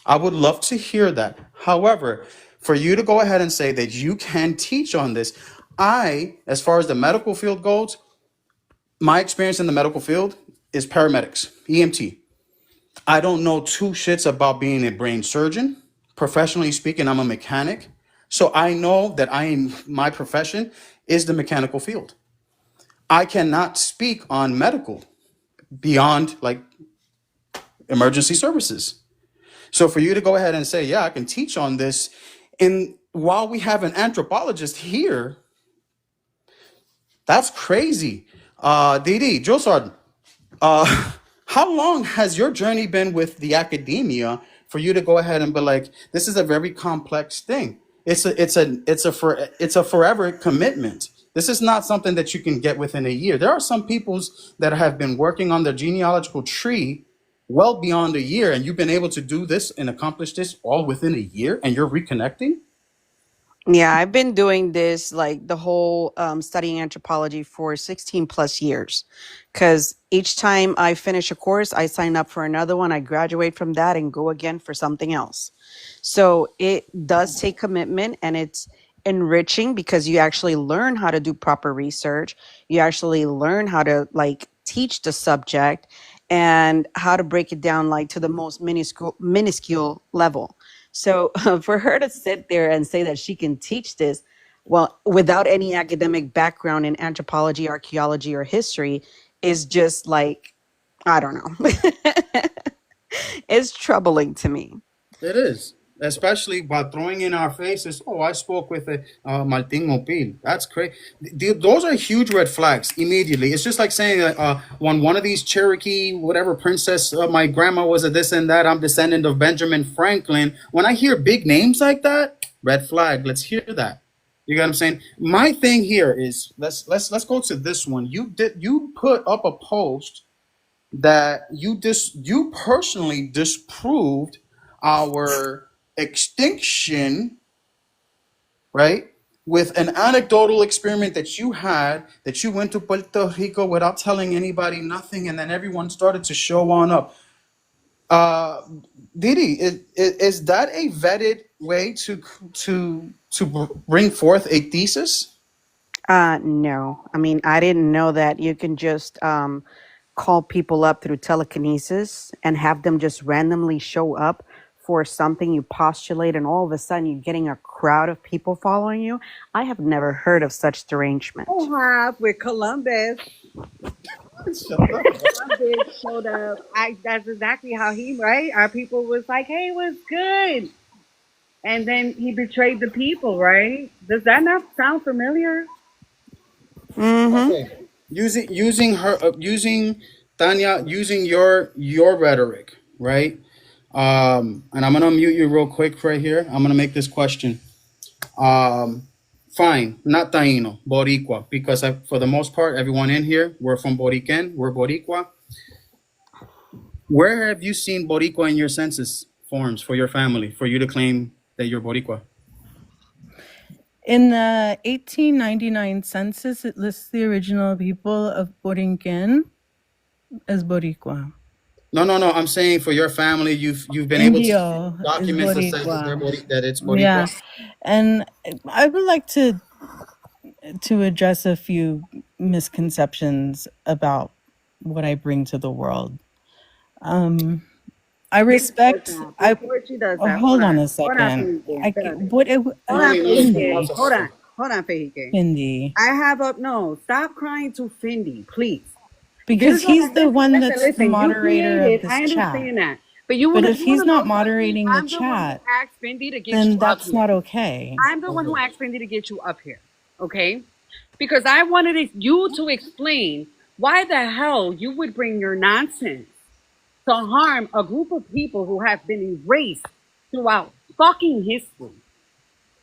I would love to hear that. However, for you to go ahead and say that you can teach on this, as far as the medical field goes, my experience in the medical field is paramedics, EMT. I don't know two shits about being a brain surgeon. Professionally speaking, I'm a mechanic. So I know that my profession is the mechanical field. I cannot speak on medical beyond like emergency services. So for you to go ahead and say, yeah, I can teach on this in while we have an anthropologist here, that's crazy. Didi, Josard, how long has your journey been with the academia for you to go ahead and be like, this is a very complex thing. It's a forever commitment. This is not something that you can get within a year. There are some peoples that have been working on the genealogical tree well beyond a year, and you've been able to do this and accomplish this all within a year, and you're reconnecting. Yeah, I've been doing this like the whole studying anthropology for 16 plus years. Because each time I finish a course, I sign up for another one. I graduate from that and go again for something else. So it does take commitment, and it's enriching because you actually learn how to do proper research. You actually learn how to like teach the subject and how to break it down like to the most minuscule level. So for her to sit there and say that she can teach this, well, without any academic background in anthropology, archaeology, or history, is just like, I don't know. It's troubling to me. It is, especially by throwing in our faces. Oh, I spoke with a Martin Mopil. That's crazy. Those are huge red flags immediately. It's just like saying when one of these Cherokee, whatever princess, my grandma was a this and that. I'm descendant of Benjamin Franklin. When I hear big names like that, red flag. Let's hear that. You got what I'm saying? My thing here is let's go to this one. You put up a post that you personally disproved our extinction, right? With an anecdotal experiment that you had, that you went to Puerto Rico without telling anybody nothing, and then everyone started to show on up. Didi, is that a vetted way to bring forth a thesis? No. I mean, I didn't know that you can just call people up through telekinesis and have them just randomly show up for something you postulate, and all of a sudden you're getting a crowd of people following you. I have never heard of such derangement. Have with Columbus. Columbus showed up. That's exactly how he, right? Our people was like, hey, what's good? And then he betrayed the people, right? Does that not sound familiar? Okay. Using Tanya, using your rhetoric, right? And I'm gonna mute you real quick right here. I'm gonna make this question. Fine, not Taino, Boricua, because for the most part, everyone in here, we're from Boriquen, we're Boricua. Where have you seen Boricua in your census forms for your family, for you to claim that you're Boricua? In the 1899 census, it lists the original people of Borinquen as Boricua. No. I'm saying for your family, you've been Indio able to document the census that it's Boricua. Yeah, and I would like to address a few misconceptions about what I bring to the world. I respect. Before she does that, Hold on a second. Hold on, Fehike. Findy. I have up. No, stop crying to Findy, please. Because he's the one that's the moderator of this I understand chat. that. But if he's not moderating the chat, then that's not okay. I'm the one who asked Findy to get you up here, okay? Because I wanted you to explain why the hell you would bring your nonsense to harm a group of people who have been erased throughout fucking history,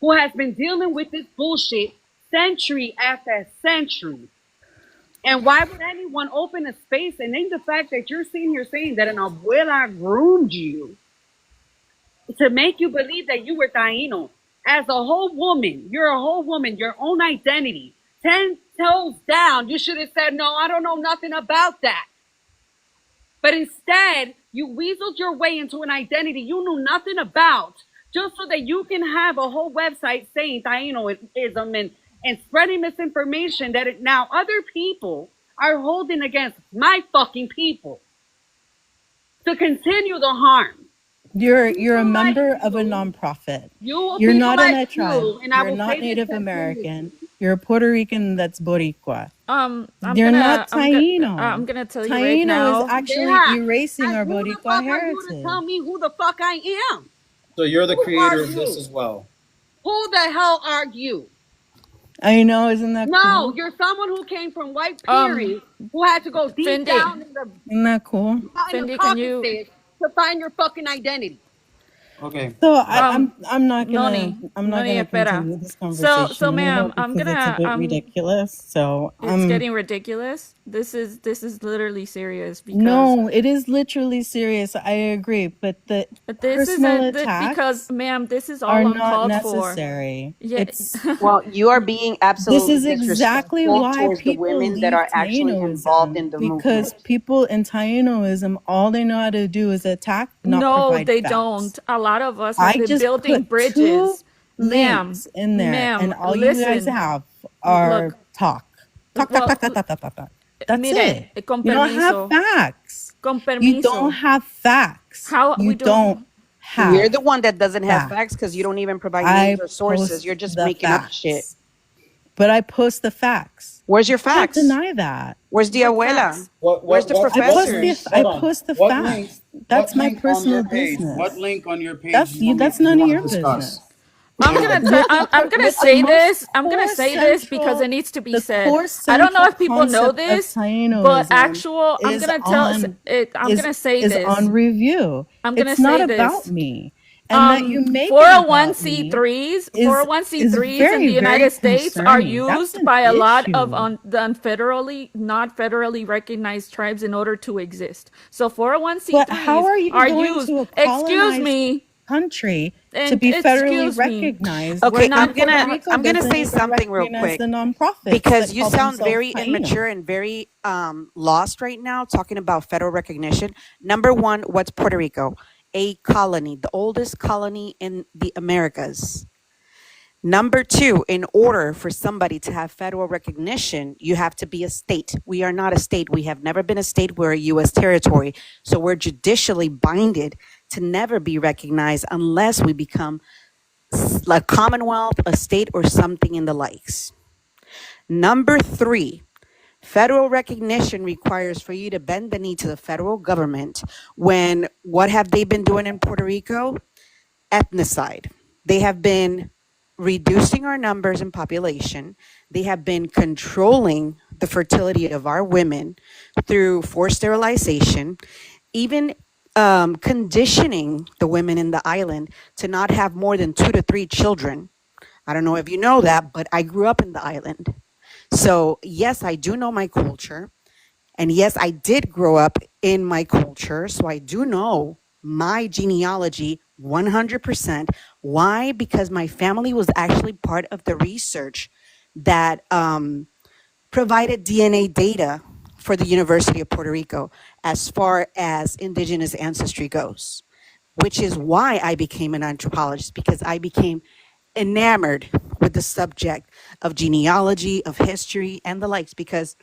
who has been dealing with this bullshit century after century. And why would anyone open a space? And then the fact that you're sitting here saying that an abuela groomed you to make you believe that you were Taino. As a whole woman, you're a whole woman, your own identity. 10 toes down, you should have said, no, I don't know nothing about that. But instead, you weaseled your way into an identity you knew nothing about, just so that you can have a whole website saying Tainoism and spreading misinformation that now other people are holding against my fucking people to continue the harm. You're a member of a nonprofit. You're not in a tribe. You're not Native American. You're a Puerto Rican that's Boricua. You're not Taino. I'm gonna tell you right now. Taino is actually erasing our Boricua heritage. You to tell me who the fuck I am. So you're the creator of this as well. Who Who the hell are you? I know, isn't that No, cool? you're someone who came from white parents who had to go deep down in the Isn't that cool? Can you Caucasus to find your fucking identity. Okay. So I'm not gonna Noni, espera. continue this conversation So anymore ma'am, I'm because it's a gonna bit ridiculous. So it's getting ridiculous. This is literally serious because no, it is literally serious. I agree, but the this personal isn't attacks because ma'am, this is are all not uncalled for. necessary. Yeah. It's Well, you are being this absolutely is exactly disrespectful why towards the people women that leave are actually involved in Tainoism, the because movement. people in Tainoism, all they know how to do is attack, not No, provide they facts. don't. A lot of us have I been just building put bridges. two Ma'am, links in there, and all listen. you guys have are Look, talk. Talk. That's mire, it. con You don't have permiso. facts. Con You don't permiso. have facts. How You we don't have You're the one that doesn't have facts. facts because you don't even provide I names or sources. post You're just the making up facts. shit. But I post the facts. Where's your I don't facts? deny that. Where's the What abuela? facts? Where's the professors? I post the facts. That's my personal business. What link on your page? That's you. That's none of your business. I'm gonna say this. I'm gonna say this because it needs to be said. I don't know if people know this, but I'm gonna tell it. I'm gonna say this. Is on review. I'm gonna It's say not this. about me. And that you make 401c3s, 401c3s in the United States are used by a lot of the not federally recognized tribes in order to exist. So 401c3s but how are you going used. to a Excuse me. Country to be federally recognized? Okay, I'm gonna say something real quick the nonprofits because you call sound themselves very Taino. immature and very lost right now talking about federal recognition. Number one, what's Puerto Rico? A colony, the oldest colony in the Americas. Number two, in order for somebody to have federal recognition, you have to be a state. We are not a state. We have never been a state. We're a U.S. territory. So we're judicially binded to never be recognized unless we become a commonwealth, a state, or something in the likes. Number three, federal recognition requires for you to bend the knee to the federal government when what have they been doing in Puerto Rico? Ethnocide. They have been reducing our numbers in population. They have been controlling the fertility of our women through forced sterilization, even conditioning the women in the island to not have more than 2 to 3 children. I don't know if you know that, but I grew up in the island. So yes, I do know my culture. And yes, I did grow up in my culture. So I do know my genealogy 100%. Why? Because my family was actually part of the research that provided DNA data for the University of Puerto Rico as far as indigenous ancestry goes, which is why I became an anthropologist, because I became enamored with the subject of genealogy, of history, and the likes. Because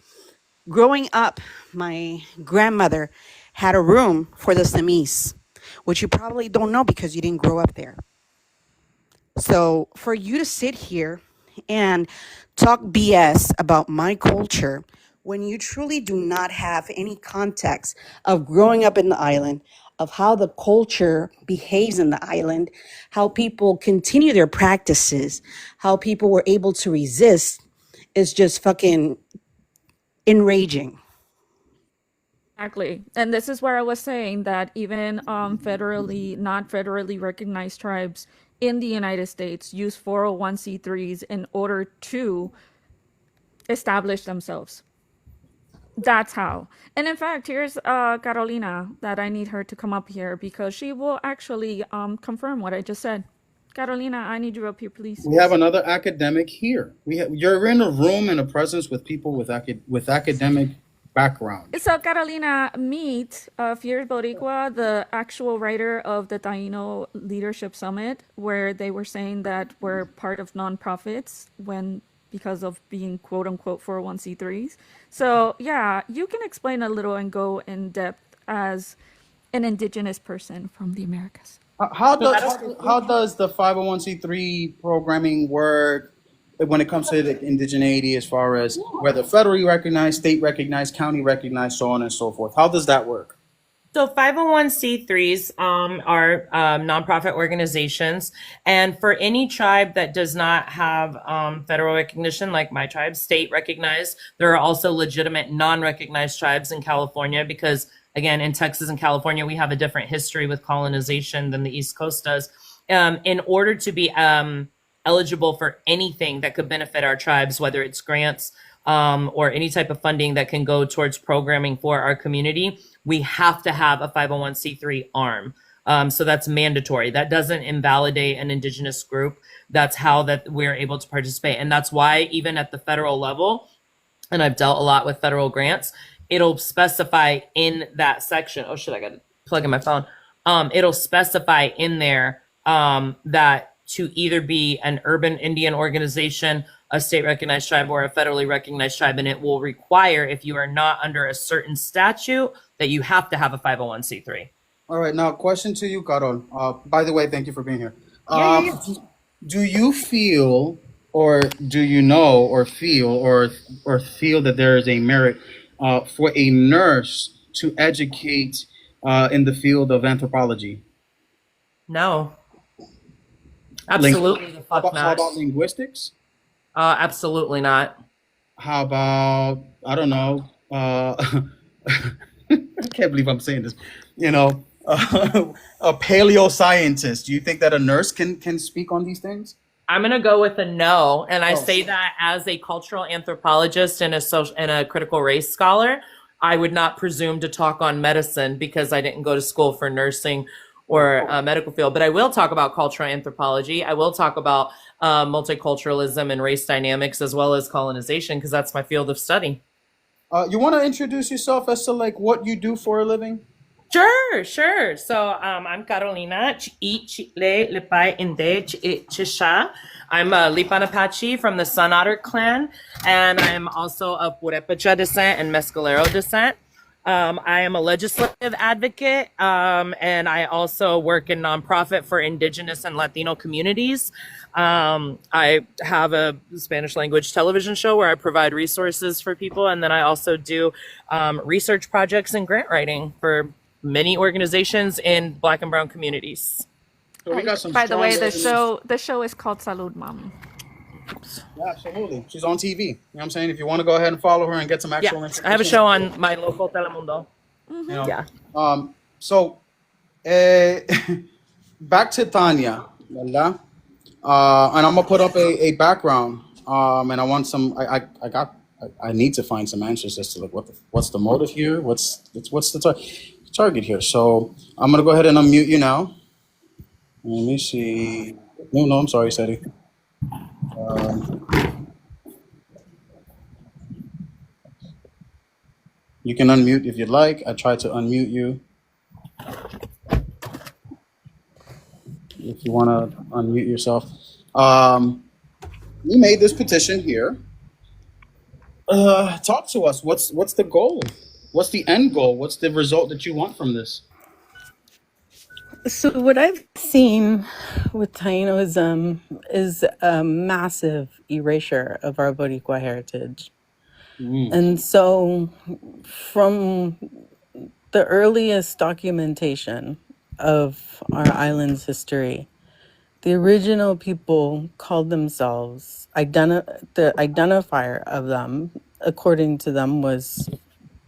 growing up, my grandmother had a room for the Samis, which you probably don't know because you didn't grow up there. So for you to sit here and talk BS about my culture when you truly do not have any context of growing up in the island, of how the culture behaves in the island, how people continue their practices, how people were able to resist, is just fucking enraging. Exactly. And this is where I was saying that even not federally recognized tribes in the United States use 401c3s in order to establish themselves. That's how. And in fact, here's Carolina, that I need her to come up here because she will actually confirm what I just said. Carolina, I need you up here, please. We have another academic here. You're in a room in a presence with people with academic background. So Carolina, meet Fierce Boricua, the actual writer of the Taino Leadership Summit, where they were saying that we're part of nonprofits because of being quote unquote 401c3s. So yeah, you can explain a little and go in depth as an indigenous person from the Americas. How does the 501c3 programming work when it comes to the indigeneity, as far as whether federally recognized, state recognized, county recognized, so on and so forth? How does that work? So 501c3s are nonprofit organizations, and for any tribe that does not have federal recognition, like my tribe, state recognized, there are also legitimate non-recognized tribes in California because, again, in Texas and California, we have a different history with colonization than the East Coast does. In order to be eligible for anything that could benefit our tribes, whether it's grants or any type of funding that can go towards programming for our community, we have to have a 501c3 arm. So that's mandatory. That doesn't invalidate an indigenous group. That's how that we're able to participate. And that's why even at the federal level, and I've dealt a lot with federal grants, it'll specify in that section. Oh shit, I got to plug in my phone. It'll specify in there that to either be an urban Indian organization, a state recognized tribe, or a federally recognized tribe. And it will require, if you are not under a certain statute, that you have to have a 501c3. All right, now question to you, Carol. By the way, thank you for being here. Yeah. Do you feel, or do you know, or feel that there is a merit for a nurse to educate in the field of anthropology? No. Absolutely the fuck not. How about linguistics? Absolutely not. How about, I don't know, I can't believe I'm saying this, a paleoscientist. Do you think that a nurse can speak on these things? I'm going to go with a no. And I say that as a cultural anthropologist and a critical race scholar. I would not presume to talk on medicine because I didn't go to school for nursing or medical field, but I will talk about cultural anthropology. I will talk about multiculturalism and race dynamics as well as colonization because that's my field of study. You want to introduce yourself as to like what you do for a living? Sure. So I'm Carolina. I'm a Lipan Apache from the Sun Otter clan, and I'm also of Purepecha descent and Mescalero descent. I am a legislative advocate, and I also work in nonprofit for Indigenous and Latino communities. I have a Spanish language television show where I provide resources for people, and then I also do research projects and grant writing for many organizations in Black and Brown communities. So we got some By the way, the strong show is called Salud Mom. Yeah, absolutely. She's on TV. You know what I'm saying? If you want to go ahead and follow her and get some actual information. I have a show on my local Telemundo. You know? Yeah. So, back to Tanya, ¿verdad? And I'm gonna put up a background. And I want some. I need to find some answers as to like what's the motive here? What's the target here? So I'm gonna go ahead and unmute you now. Let me see. No, I'm sorry, Seti. You can unmute if you'd like. I tried to unmute you. If you want to unmute yourself. You made this petition here. Talk to us. What's the goal? What's the end goal? What's the result that you want from this? So what I've seen with Tainoism is a massive erasure of our Boricua heritage. And so from the earliest documentation of our island's history, the original people called themselves, the identifier of them, according to them, was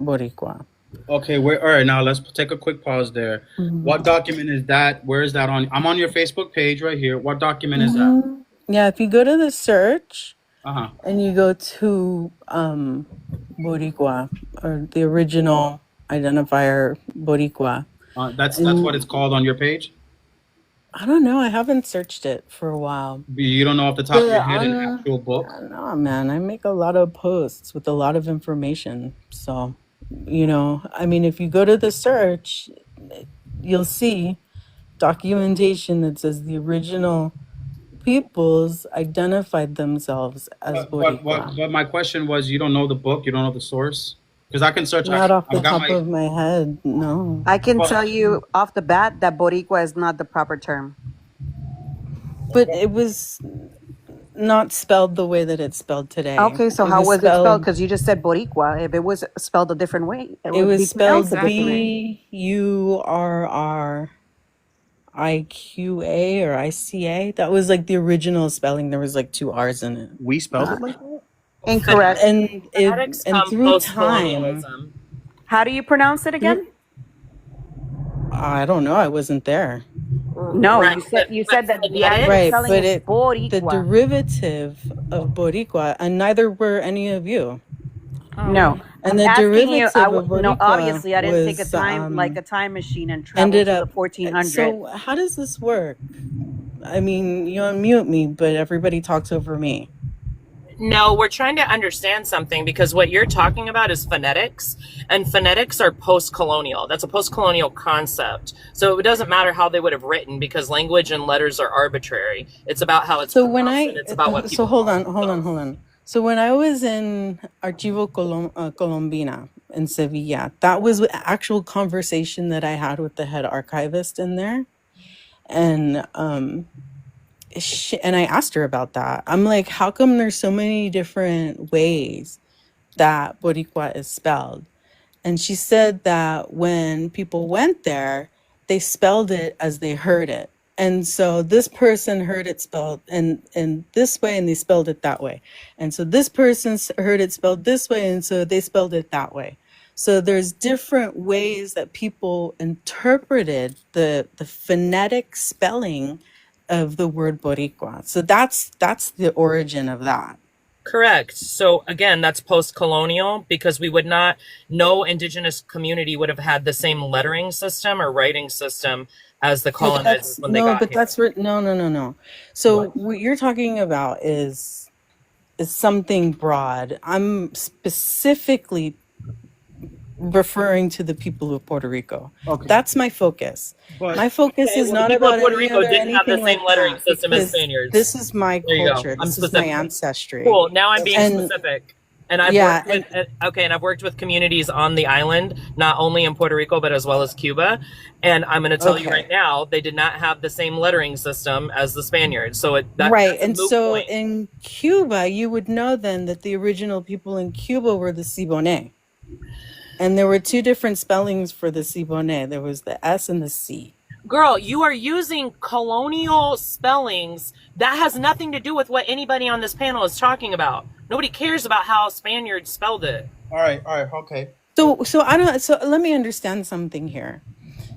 Boricua. Okay, all right, now let's take a quick pause there. What document is that? Where is that on? I'm on your Facebook page right here. What document is that? Yeah, if you go to the search and you go to Boricua, or the original identifier Boricua. That's what it's called on your page? I don't know. I haven't searched it for a while. You don't know off the top of your head an actual book? No, man. I make a lot of posts with a lot of information. So, I mean, if you go to the search, you'll see documentation that says the original peoples identified themselves as Boricua. But my question was, you don't know the book? You don't know the source? Because I can search. Not off the top of my head, no. I can tell you off the bat that Boricua is not the proper term. But it was not spelled the way that it's spelled today. Okay, so It how was was it spelled? spelled. Because you just said Boricua. If it was spelled a different way, it It would was be pronounced spelled a different way. Burriqua or ICA. That was like the original spelling. There was like 2 R's in it. We spelled it like that? Incorrect. Phonetics And come through time, post-colonialism. How do you pronounce it again? I don't know. I wasn't there. No, Right, you said that the actual Right, spelling but is the Boricua. derivative of Boricua, and neither were any of you. No, And I'm the asking you. derivative of Boricua Obviously, I didn't take a was, time like a time machine and travel ended to the up. 1400s. So how does this work? I mean, you unmute me, but everybody talks over me. No, we're trying to understand something because what you're talking about is phonetics, and phonetics are post-colonial. That's a post-colonial concept. So it doesn't matter how they would have written because language and letters are arbitrary. It's about how it's So pronounced, and it's about what people so hold on. So when I was in Archivo Colombina in Sevilla, that was an actual conversation that I had with the head archivist in there, and and I asked her about that. I'm like, how come there's so many different ways that Boricua is spelled? And she said that when people went there, they spelled it as they heard it. And so this person heard it spelled in this way and they spelled it that way. And so this person heard it spelled this way and so they spelled it that way. So there's different ways that people interpreted the phonetic spelling of the word Boricua. So that's the origin of that. Correct. So again, that's post-colonial because no indigenous community would have had the same lettering system or writing system as the colonizers when they got here. No. So what you're talking about is something broad. I'm specifically referring to the people of Puerto Rico. Okay. That's my focus. My focus is not people about of Puerto any Rico other didn't have the anything same like lettering that, system as because Spaniards. this is my There you go. culture. I'm This is my specific. ancestry. Cool. Now I'm being specific. And I've Yeah, worked with communities on the island, not only in Puerto Rico, but as well as Cuba. And I'm going to tell you right now, they did not have the same lettering system as the Spaniards. So right. And so in Cuba, you would know then that the original people in Cuba were the Siboney. And there were 2 different spellings for the Siboney. There was the S and the C. Girl, you are using colonial spellings. That has nothing to do with what anybody on this panel is talking about. Nobody cares about how Spaniards spelled it. All right, okay. So let me understand something here.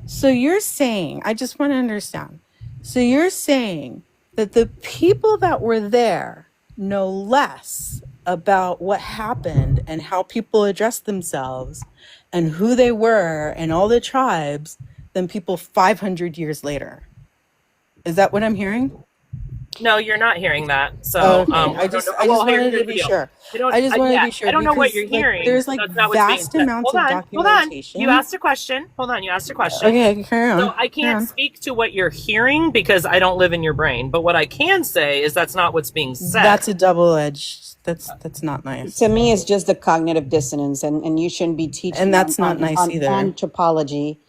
So you're saying, I just want to understand. So you're saying that the people that were there know less about what happened and how people addressed themselves and who they were and all the tribes than people 500 years later. Is that what I'm hearing? No, you're not hearing that. So okay. I just wanted to be sure. I just wanted to be sure. I don't know what you're hearing. There's like vast amounts of documentation. Hold on. You asked a question. Okay, carry on. So I can't speak to what you're hearing because I don't live in your brain. But what I can say is that's not what's being said. That's a double-edged. That's not nice. To me, it's just the cognitive dissonance, and you shouldn't be teaching. And that's not nice either. Anthropology,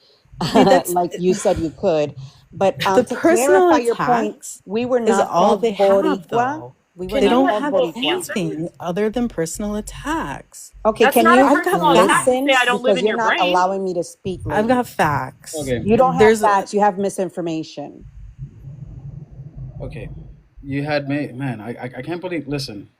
like you said you could. But the to personal clarify your point, we were not is all they have, though. They don't have anything other than personal attacks. Okay, that's can not you listen? I don't live in your brain. You're not allowing me to speak. Lady. I've got facts. Okay. You don't have facts. You have misinformation. Okay. You had me, man. I can't believe. Listen.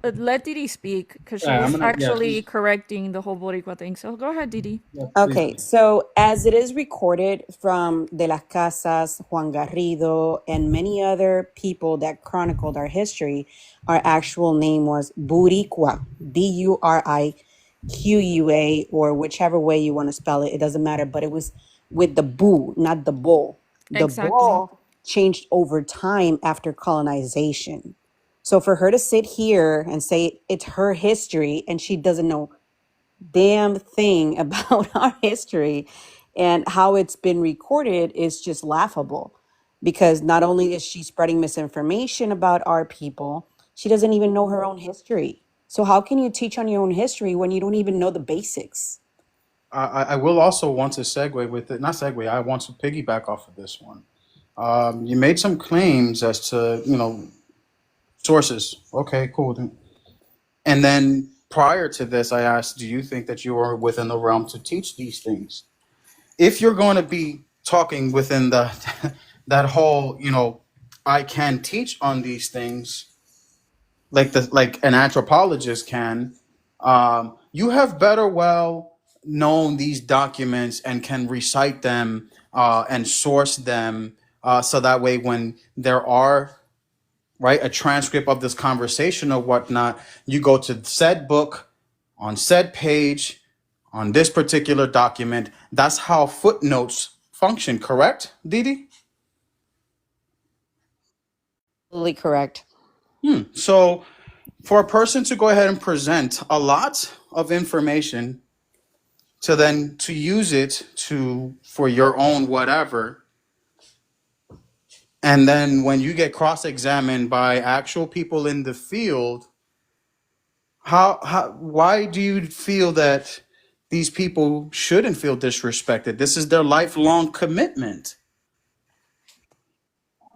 Let Didi speak because she was actually correcting the whole Boricua thing. So go ahead, Didi. Yeah, okay, so as it is recorded from De las Casas, Juan Garrido, and many other people that chronicled our history, our actual name was Buricua, Buriqua, or whichever way you want to spell it. It doesn't matter, but it was with the bu, not the bo. The bo changed over time after colonization. So for her to sit here and say it's her history and she doesn't know damn thing about our history and how it's been recorded is just laughable, because not only is she spreading misinformation about our people, she doesn't even know her own history. So how can you teach on your own history when you don't even know the basics? I will also want to segue with it. Not segue. I want to piggyback off of this one. You made some claims as to, Sources. Okay, cool. And then prior to this, I asked, do you think that you are within the realm to teach these things? If you're going to be talking within the that whole, I can teach on these things like an anthropologist can, you have better well known these documents and can recite them and source them so that way when there are right a transcript of this conversation or whatnot, you go to said book on said page on this particular document. That's how footnotes function, correct, Didi? Absolutely correct. So for a person to go ahead and present a lot of information to use it for your own whatever, and then when you get cross-examined by actual people in the field, why do you feel that these people shouldn't feel disrespected? This is their lifelong commitment.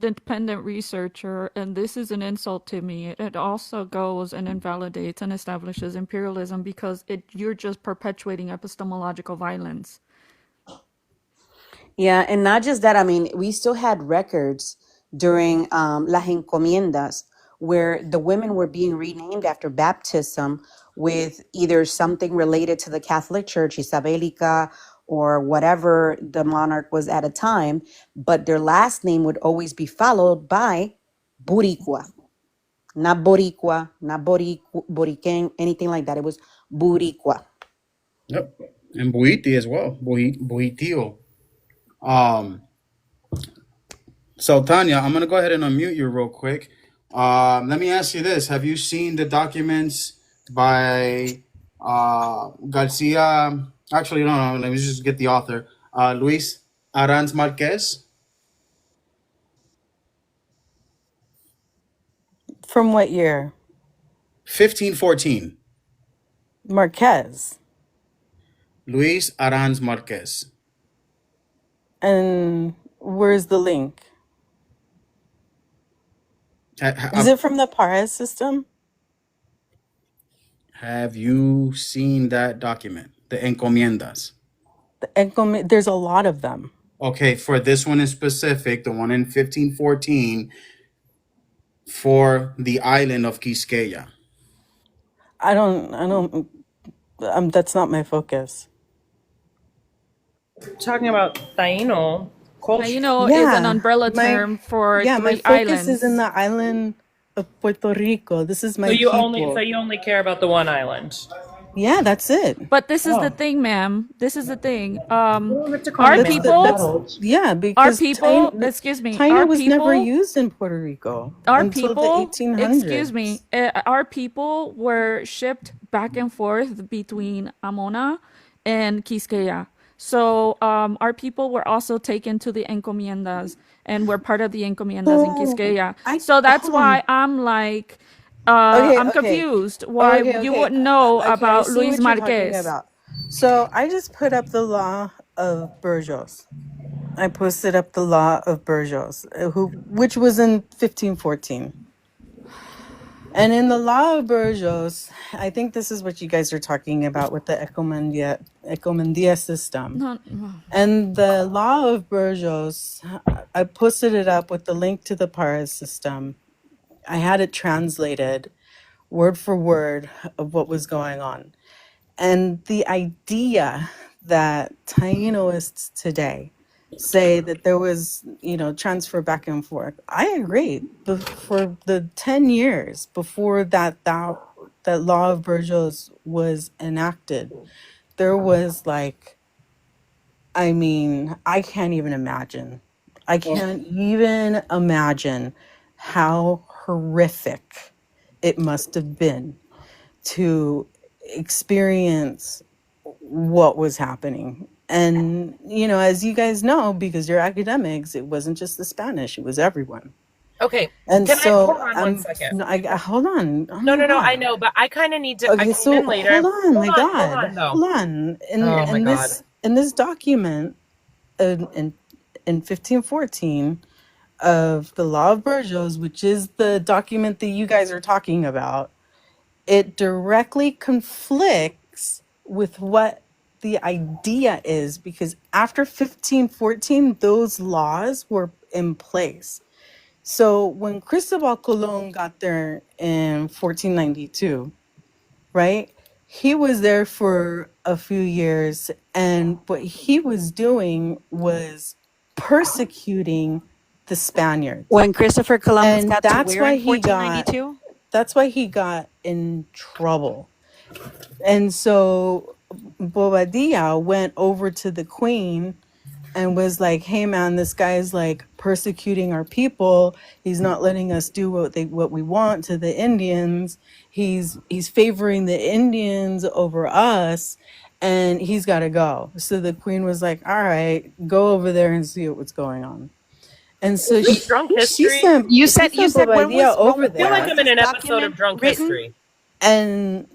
Independent researcher, and this is an insult to me. It also goes and invalidates and establishes imperialism because you're just perpetuating epistemological violence. Yeah, and not just that. I mean, we still had records during las encomiendas where the women were being renamed after baptism with either something related to the Catholic Church, Isabelica, or whatever the monarch was at a time, but their last name would always be followed by Buricua. Not Boricua, not Boriquen, anything like that. It was Buricua. Yep. And Buiti as well. Buitio. So Tanya, I'm gonna go ahead and unmute you real quick. Let me ask you this: have you seen the documents by Garcia? Actually, no. Let me just get the author. Luis Aranz Marquez. From what year? 1514. Marquez. Luis Aranz Marquez. And where's the link? Is it from the Pares system? Have you seen that document, the encomiendas? There's a lot of them. Okay, for this one in specific, the one in 1514, for the island of Quisqueya. That's not my focus. Talking about Taino culture. Taino is an umbrella term for my three focus islands. is in the island of Puerto Rico. This is my So you people. only care about the one island. Yeah, that's it. But this is the thing, ma'am. This is the thing. Our people, because excuse me, Taino was never used in Puerto Rico until the 1800s. Excuse me, our people were shipped back and forth between Amona and Quisqueya. So our people were also taken to the encomiendas and were part of the encomiendas in Quisqueya. So that's why I'm like, I'm confused why you wouldn't know about Luis Marquez. So I just put up the law of Burgos. I posted up the law of Burgos, which was in 1514. And in the law of Burgos, I think this is what you guys are talking about with the Encomendia system. And the law of Burgos, I posted it up with the link to the Pares system. I had it translated word for word of what was going on. And the idea that Tainoists today say that there was, transfer back and forth. I agree. For the 10 years before that law of Burgos was enacted, there was I can't even imagine. I can't even imagine how horrific it must have been to experience what was happening. And, as you guys know, because you're academics, it wasn't just the Spanish, it was everyone. Okay. And hold on 1 second. Hold on. Oh no, I know, but I kind of need to. Okay, so in later. hold on. In this document, in 1514, of the Law of Burgos, which is the document that you guys are talking about, it directly conflicts with what the idea is, because after 1514, those laws were in place. So when Cristobal Colon got there in 1492, right? He was there for a few years, and what he was doing was persecuting the Spaniards. When Christopher Columbus And got to that's where why in he got 1492? that's why he got in trouble. And so Bobadilla went over to the Queen and was like, hey man, this guy's like persecuting our people. He's not letting us do what we want to the Indians. He's favoring the Indians over us, and he's got to go. So the Queen was like, all right, go over there and see what's going on. And so Is this drunk she history? sent You said when Bobadilla over I feel like there. I'm in an episode document of Drunk written? History. And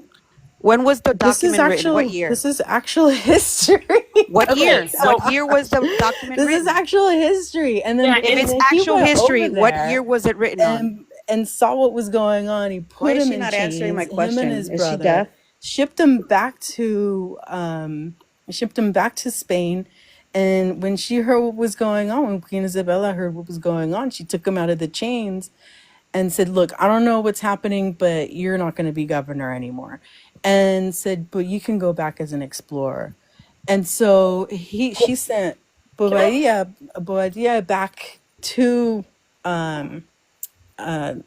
When was the this is document written? What year? This is actual history. What Okay, year? so- What year was the document This written? is actual history. And then, Yeah, and If it's then he actual went history, over what there year was it written on? and saw what was going on. He Why put is him she in not chains. answering my Him question? and his Is she brother deaf? shipped him back to Spain. And when she heard what was going on, when Queen Isabella heard what was going on, she took him out of the chains and said, look, I don't know what's happening, but you're not going to be governor anymore. And said, but you can go back as an explorer. And so she sent Bobadilla back to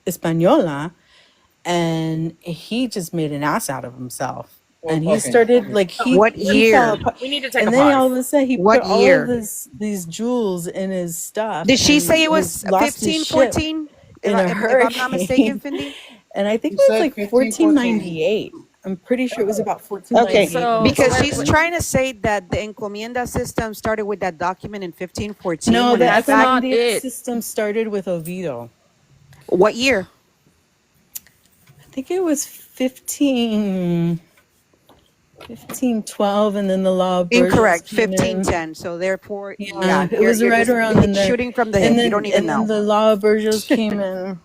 Hispaniola, and he just made an ass out of himself. And he started like What he year? fell apart. We need to take And a then pause. all of a sudden he What put all year? of these jewels in his stuff. Did she and say it was lost his ship 1514? in a If I'm not mistaken, hurricane. Cindy? And I think You it was said like 1514. 1498. I'm pretty sure it was about Okay, 1498. So- because so she's what- trying to say that the encomienda system started with that document in 1514. No, when the in that's fact- not encomienda it. system started with Oviedo. What year? I think it was 1512, and then the law of Burgess Incorrect. came in. 1510. So therefore, Yeah, it was right around in there. shooting from the hip. And then, You don't even and then know. the law of Burgos came in